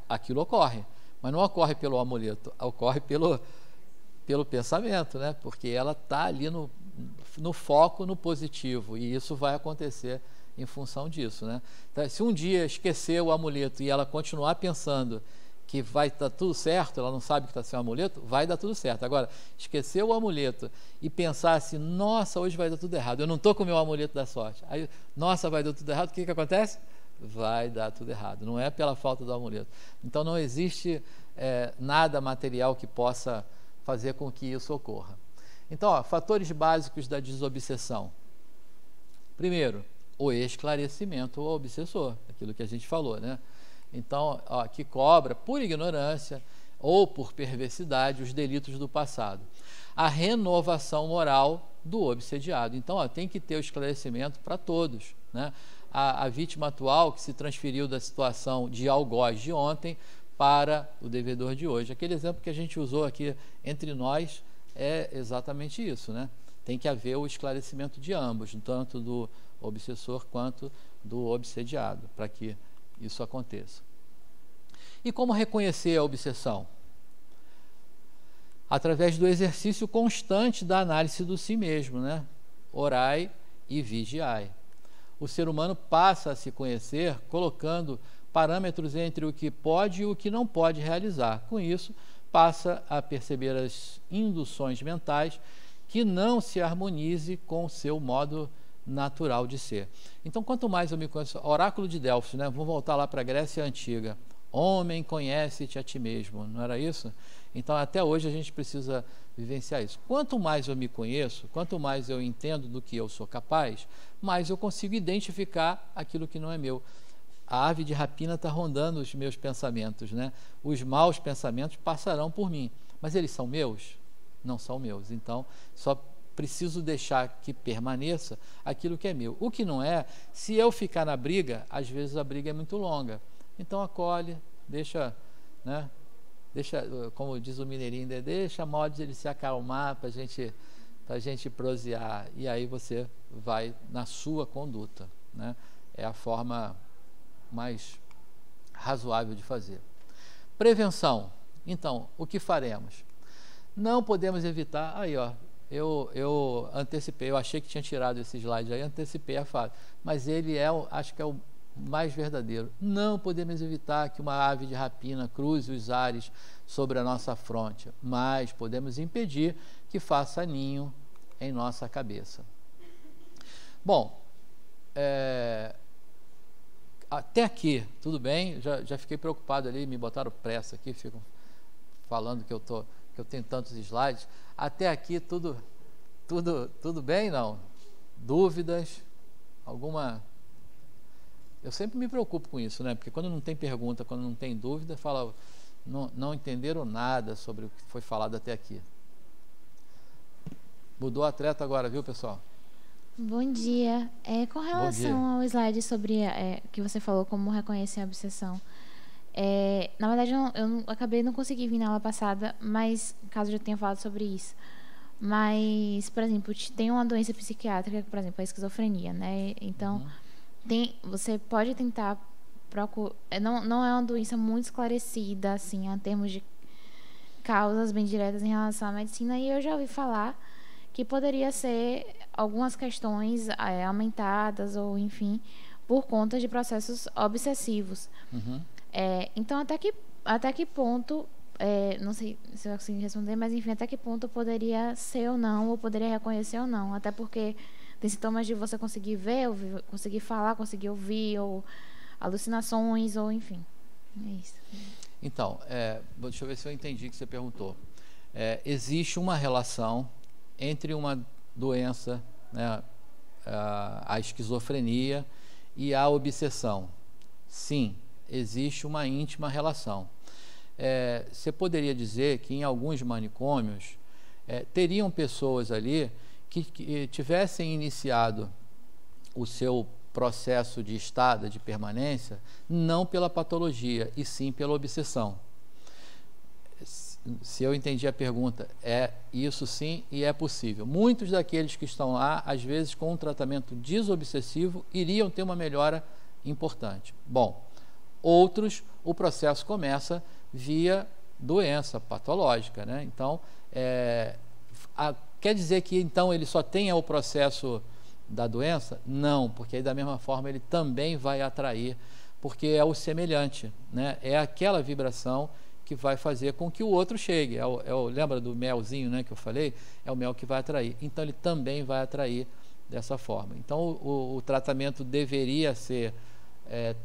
aquilo ocorre, mas não ocorre pelo amuleto, ocorre pelo pensamento, né? Porque ela está ali no foco, no positivo, e isso vai acontecer em função disso, né? Então, se um dia esquecer o amuleto e ela continuar pensando que vai estar tudo certo, ela não sabe que está sem o amuleto, vai dar tudo certo. Agora, esquecer o amuleto e pensar assim, nossa, hoje vai dar tudo errado, eu não estou com o meu amuleto da sorte, aí, nossa, vai dar tudo errado, o que acontece? Vai dar tudo errado, não é pela falta do amuleto. Então não existe nada material que possa fazer com que isso ocorra. Então, fatores básicos da desobsessão. Primeiro, o esclarecimento ao obsessor, aquilo que a gente falou, né? Então, que cobra por ignorância ou por perversidade os delitos do passado. A renovação moral do obsediado. Então, tem que ter o esclarecimento para todos, né? A vítima atual que se transferiu da situação de algoz de ontem para o devedor de hoje. Aquele exemplo que a gente usou aqui entre nós é exatamente isso, né? Tem que haver o esclarecimento de ambos, tanto do obsessor quanto do obsediado, para que isso aconteça. E como reconhecer a obsessão? Através do exercício constante da análise do si mesmo, né? Orai e vigiai. O ser humano passa a se conhecer colocando parâmetros entre o que pode e o que não pode realizar. Com isso, passa a perceber as induções mentais que não se harmonize com o seu modo natural de ser. Então, quanto mais eu me conheço, oráculo de Delfos, né? Vamos voltar lá para a Grécia Antiga. Homem, conhece-te a ti mesmo, não era isso? Então, até hoje a gente precisa vivenciar isso. Quanto mais eu me conheço, quanto mais eu entendo do que eu sou capaz, mais eu consigo identificar aquilo que não é meu. A ave de rapina está rondando os meus pensamentos, né? Os maus pensamentos passarão por mim, mas eles são meus? Não são meus. Então, só preciso deixar que permaneça aquilo que é meu. O que não é, se eu ficar na briga, às vezes a briga é muito longa. Então, acolhe, deixa, né? Deixa, como diz o mineirinho, deixa a modo de ele se acalmar para a gente prosear. E aí você vai na sua conduta, né? É a forma mais razoável de fazer. Prevenção. Então, o que faremos? Não podemos evitar... Aí, ó, eu antecipei, eu achei que tinha tirado esse slide aí, antecipei a fala. Mas ele acho que é o mais verdadeiro. Não podemos evitar que uma ave de rapina cruze os ares sobre a nossa fronte, mas podemos impedir que faça ninho em nossa cabeça. Bom, até aqui, tudo bem? Já fiquei preocupado ali, me botaram pressa aqui, ficam falando que eu tenho tantos slides. Até aqui, tudo bem, não? Dúvidas? Alguma... Eu sempre me preocupo com isso, né? Porque quando não tem pergunta, quando não tem dúvida, fala, não entenderam nada sobre o que foi falado até aqui. Mudou a treta agora, viu, pessoal? Bom dia. Com relação ao slide sobre que você falou, como reconhecer a obsessão. Na verdade, eu acabei não consegui vir na aula passada, mas caso eu já tenha falado sobre isso. Mas, por exemplo, tem uma doença psiquiátrica, por exemplo, a esquizofrenia, né? Então, você pode tentar procurar... Não é uma doença muito esclarecida, assim, em termos de causas bem diretas em relação à medicina, e eu já ouvi falar que poderia ser algumas questões aumentadas, ou enfim, por conta de processos obsessivos. Uhum. Então, até que ponto, não sei se eu vou conseguir responder, mas enfim, até que ponto poderia ser ou não, ou poderia reconhecer ou não, até porque tem sintomas de você conseguir ver, conseguir falar, conseguir ouvir, ou alucinações, ou enfim, é isso. Então, deixa eu ver se eu entendi o que você perguntou. Existe uma relação entre uma doença, né, a esquizofrenia e a obsessão. Sim, existe uma íntima relação. Você poderia dizer que em alguns manicômios teriam pessoas ali que tivessem iniciado o seu processo de estada, de permanência, não pela patologia, e sim pela obsessão. Se eu entendi a pergunta, isso sim, e é possível. Muitos daqueles que estão lá, às vezes com um tratamento desobsessivo, iriam ter uma melhora importante. Bom, outros, o processo começa via doença patológica, né? Então, quer dizer que então ele só tenha o processo da doença? Não, porque aí da mesma forma ele também vai atrair, porque é o semelhante, né? É aquela vibração que vai fazer com que o outro chegue. Lembra do melzinho, né, que eu falei? É o mel que vai atrair. Então ele também vai atrair dessa forma. Então o tratamento deveria ser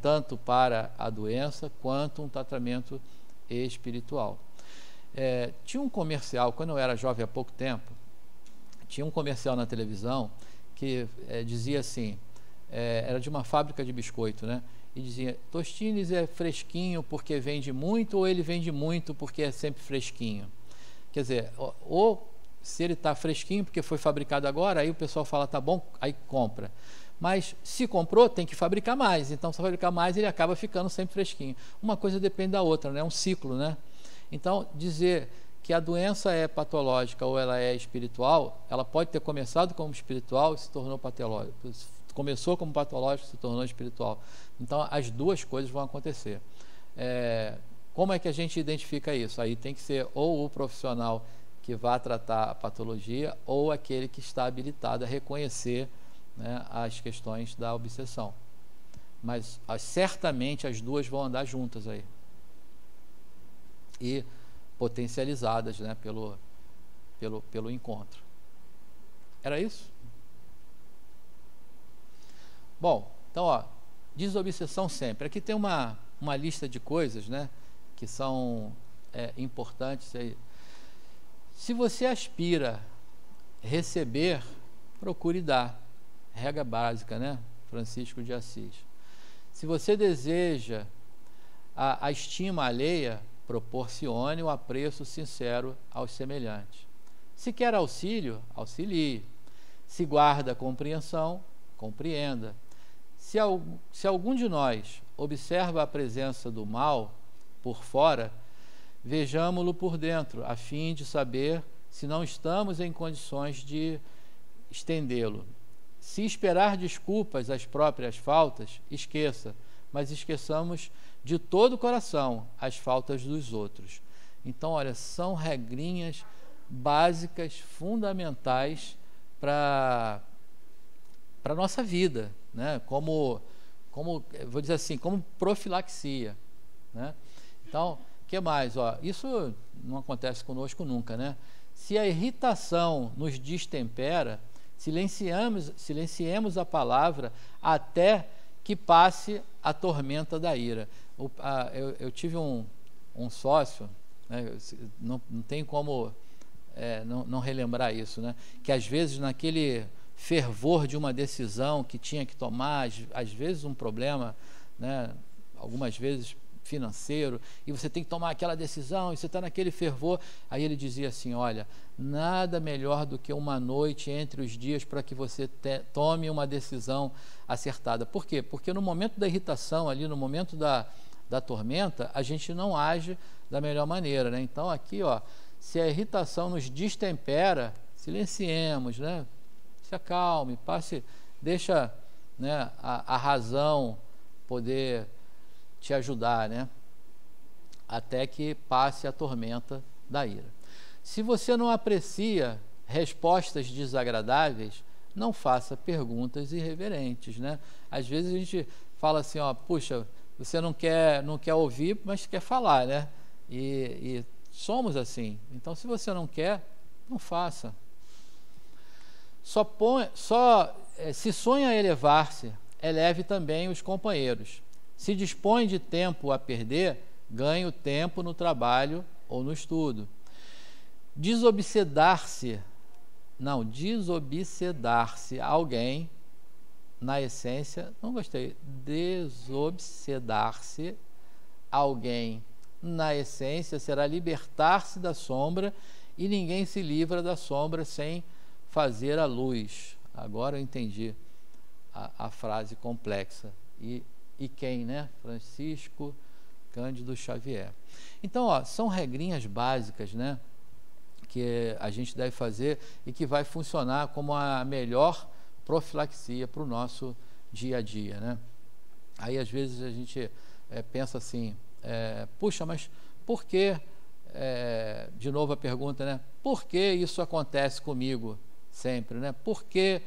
tanto para a doença quanto um tratamento espiritual. Tinha um comercial, quando eu era jovem há pouco tempo, tinha um comercial na televisão que dizia assim, era de uma fábrica de biscoito, né? E dizia, Tostines é fresquinho porque vende muito, ou ele vende muito porque é sempre fresquinho. Quer dizer, ou se ele está fresquinho porque foi fabricado agora, aí o pessoal fala, tá bom, aí compra. Mas se comprou, tem que fabricar mais. Então, se fabricar mais, ele acaba ficando sempre fresquinho. Uma coisa depende da outra, né? É um ciclo, né? Então, dizer que a doença é patológica ou ela é espiritual, ela pode ter começado como espiritual e se tornou patológica. Começou como patológico e se tornou espiritual. Então, as duas coisas vão acontecer. Como é que a gente identifica isso? Aí tem que ser ou o profissional que vai tratar a patologia ou aquele que está habilitado a reconhecer, né, as questões da obsessão. Mas certamente as duas vão andar juntas aí. E potencializadas, né, pelo encontro. Era isso? Bom, então, desobsessão sempre. Aqui tem uma lista de coisas, né, que são importantes. Se você aspira receber, procure dar. Regra básica, né? Francisco de Assis. Se você deseja a estima alheia, proporcione o apreço sincero aos semelhantes. Se quer auxílio, auxilie. Se guarda compreensão, compreenda. Se algum de nós observa a presença do mal por fora, vejamo-lo por dentro, a fim de saber se não estamos em condições de estendê-lo. Se esperar desculpas às próprias faltas, esqueça, mas esqueçamos de todo o coração as faltas dos outros. Então, olha, são regrinhas básicas, fundamentais para a nossa vida, né? Como, vou dizer assim, como profilaxia, né? Então, o que mais? Isso não acontece conosco nunca, né? Se a irritação nos destempera, silenciemos a palavra até que passe a tormenta da ira. Eu tive um sócio, né, não tem como não relembrar isso, né, que às vezes naquele fervor de uma decisão que tinha que tomar, às vezes um problema, né, algumas vezes financeiro, e você tem que tomar aquela decisão, e você está naquele fervor, aí ele dizia assim, olha, nada melhor do que uma noite entre os dias para que você tome uma decisão acertada. Por quê? Porque no momento da irritação, ali no momento da tormenta, a gente não age da melhor maneira, né? Então aqui, se a irritação nos destempera, silenciemos, né? Se acalme, deixa, né, a razão poder te ajudar, né? Até que passe a tormenta da ira. Se você não aprecia respostas desagradáveis, não faça perguntas irreverentes, né? Às vezes a gente fala assim, puxa, você não quer ouvir, mas quer falar, né? E somos assim. Então, se você não quer, não faça. Se sonha elevar-se, eleve também os companheiros. Se dispõe de tempo a perder, ganhe o tempo no trabalho ou no estudo. Desobsedar-se a alguém na essência, não gostei, desobsedar-se, alguém, na essência, será libertar-se da sombra, e ninguém se livra da sombra sem fazer a luz. Agora eu entendi a frase complexa. E quem, né? Francisco Cândido Xavier. Então, ó, são regrinhas básicas, né, que a gente deve fazer e que vai funcionar como a melhor profilaxia para o nosso dia a dia, né? Aí às vezes a gente pensa assim, puxa, mas por que, de novo a pergunta, né? Por que isso acontece comigo sempre, né? Por que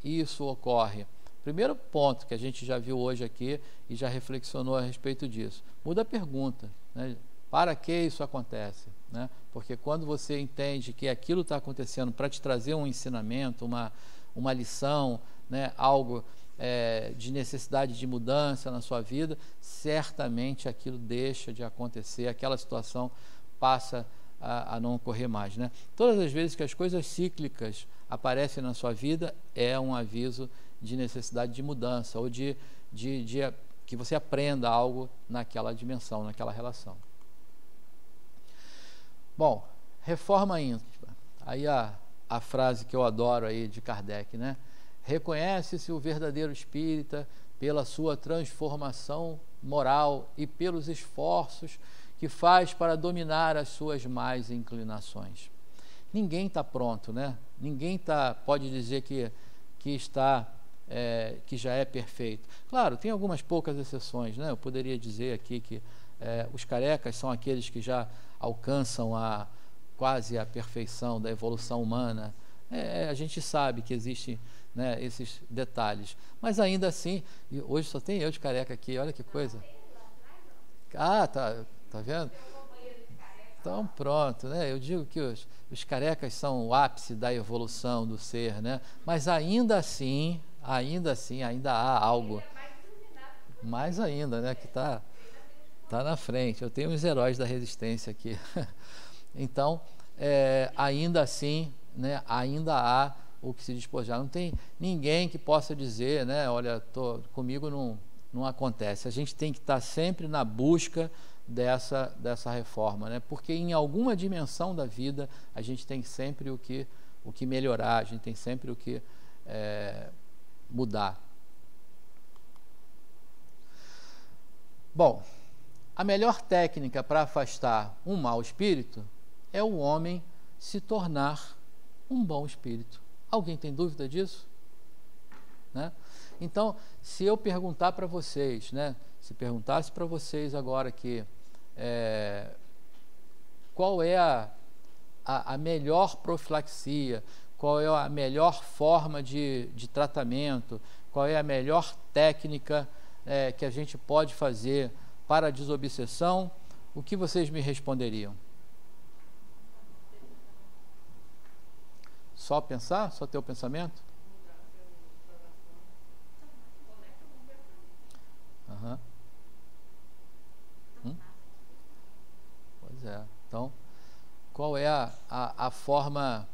isso ocorre? Primeiro ponto que a gente já viu hoje aqui e já reflexionou a respeito disso. Muda a pergunta, né? Para que isso acontece? Né? Porque quando você entende que aquilo está acontecendo para te trazer um ensinamento, uma lição, né? Algo de necessidade de mudança na sua vida, certamente aquilo deixa de acontecer, aquela situação passa a não ocorrer mais, né? Todas as vezes que as coisas cíclicas aparecem na sua vida, é um aviso de necessidade de mudança, ou de que você aprenda algo naquela dimensão, naquela relação. Bom, reforma íntima. Aí a frase que eu adoro aí de Kardec, né? Reconhece-se o verdadeiro espírita pela sua transformação moral e pelos esforços que faz para dominar as suas más inclinações. Ninguém está pronto, né? Ninguém pode dizer que já é perfeito. Claro, tem algumas poucas exceções, né? Eu poderia dizer aqui que os carecas são aqueles que já alcançam quase a perfeição da evolução humana. A gente sabe que existem, né, esses detalhes, mas ainda assim, hoje só tem eu de careca aqui, olha que coisa. Ah, tá vendo? Então pronto, né? Eu digo que os carecas são o ápice da evolução do ser, né? Mas ainda assim, ainda há algo mais ainda, né? Que tá na frente. Eu tenho os heróis da resistência aqui. Então, ainda assim, né? Ainda há o que se despojar. Não tem ninguém que possa dizer, né? Olha, comigo não acontece. A gente tem que estar sempre na busca dessa reforma, né? Porque em alguma dimensão da vida a gente tem sempre o que melhorar, a gente tem sempre o que mudar. Bom, a melhor técnica para afastar um mau espírito é o homem se tornar um bom espírito. Alguém tem dúvida disso? Né? Então, se eu perguntar para vocês, né? Se perguntasse para vocês agora que qual é a melhor profilaxia, qual é a melhor forma de tratamento, qual é a melhor técnica que a gente pode fazer para a desobsessão, o que vocês me responderiam? Só pensar? Só ter o pensamento? Uhum. Pois é. Então, qual é a forma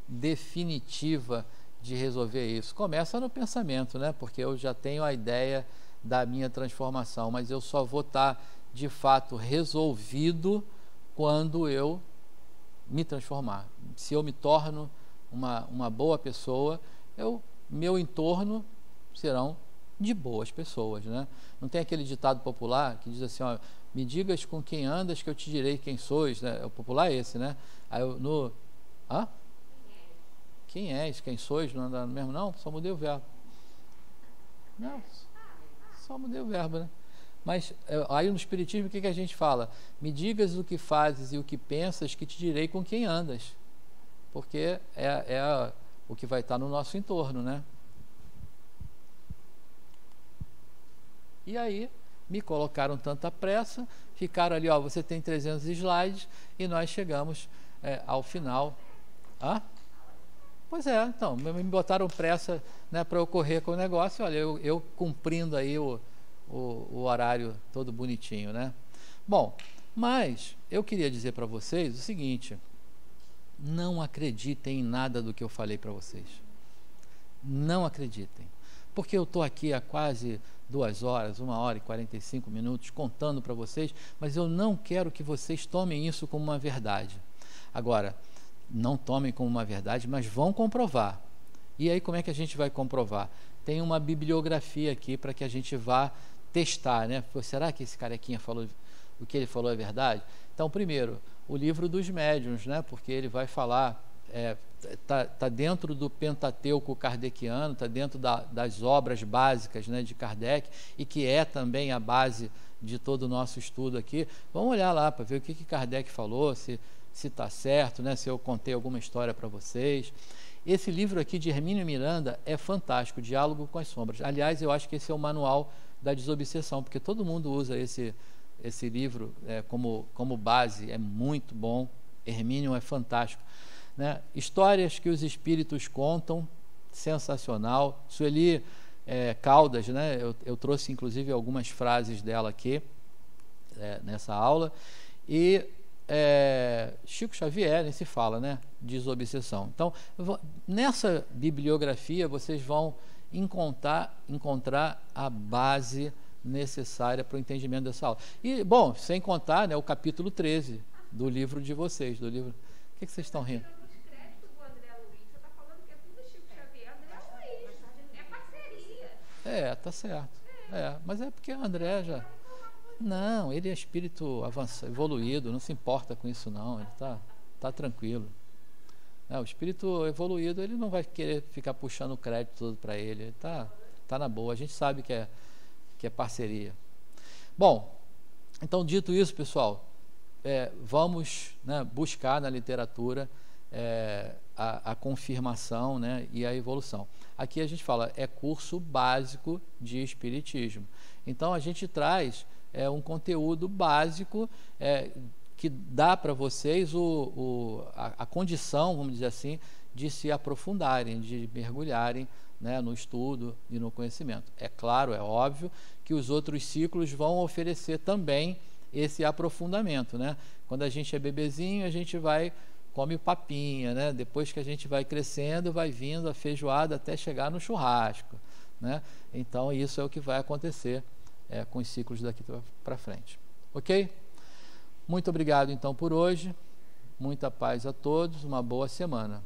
definitiva de resolver isso? Começa no pensamento, né? Porque eu já tenho a ideia da minha transformação, mas eu só vou estar de fato resolvido quando eu me transformar. Se eu me torno uma boa pessoa, meu entorno serão de boas pessoas, né? Não tem aquele ditado popular que diz assim, ó, me digas com quem andas que eu te direi quem sois, né? O popular é esse, né? Aí quem és, quem sois, não anda no mesmo? Não, só mudei o verbo. Não, só mudei o verbo, né? Mas aí no Espiritismo o que a gente fala? Me digas o que fazes e o que pensas que te direi com quem andas. Porque é o que vai estar no nosso entorno, né? E aí me colocaram tanta pressa, ficaram ali, ó, você tem 300 slides e nós chegamos ao final. Pois é, então, me botaram pressa, né, para eu correr com o negócio, olha, eu cumprindo aí o horário todo bonitinho, né? Bom, mas eu queria dizer para vocês o seguinte, não acreditem em nada do que eu falei para vocês. Não acreditem. porque eu estou aqui há quase 2 horas, 1h45 contando para vocês, mas eu não quero que vocês tomem isso como uma verdade. Agora, não tomem como uma verdade, mas vão comprovar. E aí como é que a gente vai comprovar? Tem uma bibliografia aqui para que a gente vá testar, né? Será que esse carequinha falou, o que ele falou é verdade? Então, primeiro, o livro dos médiuns, né? Porque ele vai falar, tá dentro do Pentateuco kardeciano, está dentro das obras básicas, né, de Kardec, e que é também a base de todo o nosso estudo aqui. Vamos olhar lá para ver o que Kardec falou, se está certo, né, se eu contei alguma história para vocês. Esse livro aqui de Hermínio Miranda é fantástico, Diálogo com as Sombras. Aliás, eu acho que esse é o manual da desobsessão, porque todo mundo usa esse livro como base, é muito bom. Hermínio é fantástico, né? Histórias que os espíritos contam, sensacional. Sueli Caldas, né? Eu trouxe inclusive algumas frases dela aqui nessa aula. E Chico Xavier, nem se fala, né? Desobsessão. Então, nessa bibliografia vocês vão encontrar a base necessária para o entendimento dessa aula. E, bom, sem contar, né, o capítulo 13 do livro de vocês, do livro... O que vocês estão rindo? Tá certo. Mas é porque o André já... Não, ele é espírito avançado, evoluído, não se importa com isso não, ele tá tranquilo. O espírito evoluído, ele não vai querer ficar puxando o crédito todo para ele tá na boa, a gente sabe que é parceria. Bom, então dito isso, pessoal, vamos, né, buscar na literatura a confirmação, né, e a evolução. Aqui a gente fala, curso básico de espiritismo. Então a gente traz um conteúdo básico que dá para vocês a condição, vamos dizer assim, de se aprofundarem, de mergulharem, né, no estudo e no conhecimento. É claro, é óbvio que os outros ciclos vão oferecer também esse aprofundamento, né? Quando a gente é bebezinho, a gente come papinha, né? Depois que a gente vai crescendo, vai vindo a feijoada até chegar no churrasco, né? Então isso é o que vai acontecer com os ciclos daqui para frente. Ok? Muito obrigado então por hoje, muita paz a todos, uma boa semana.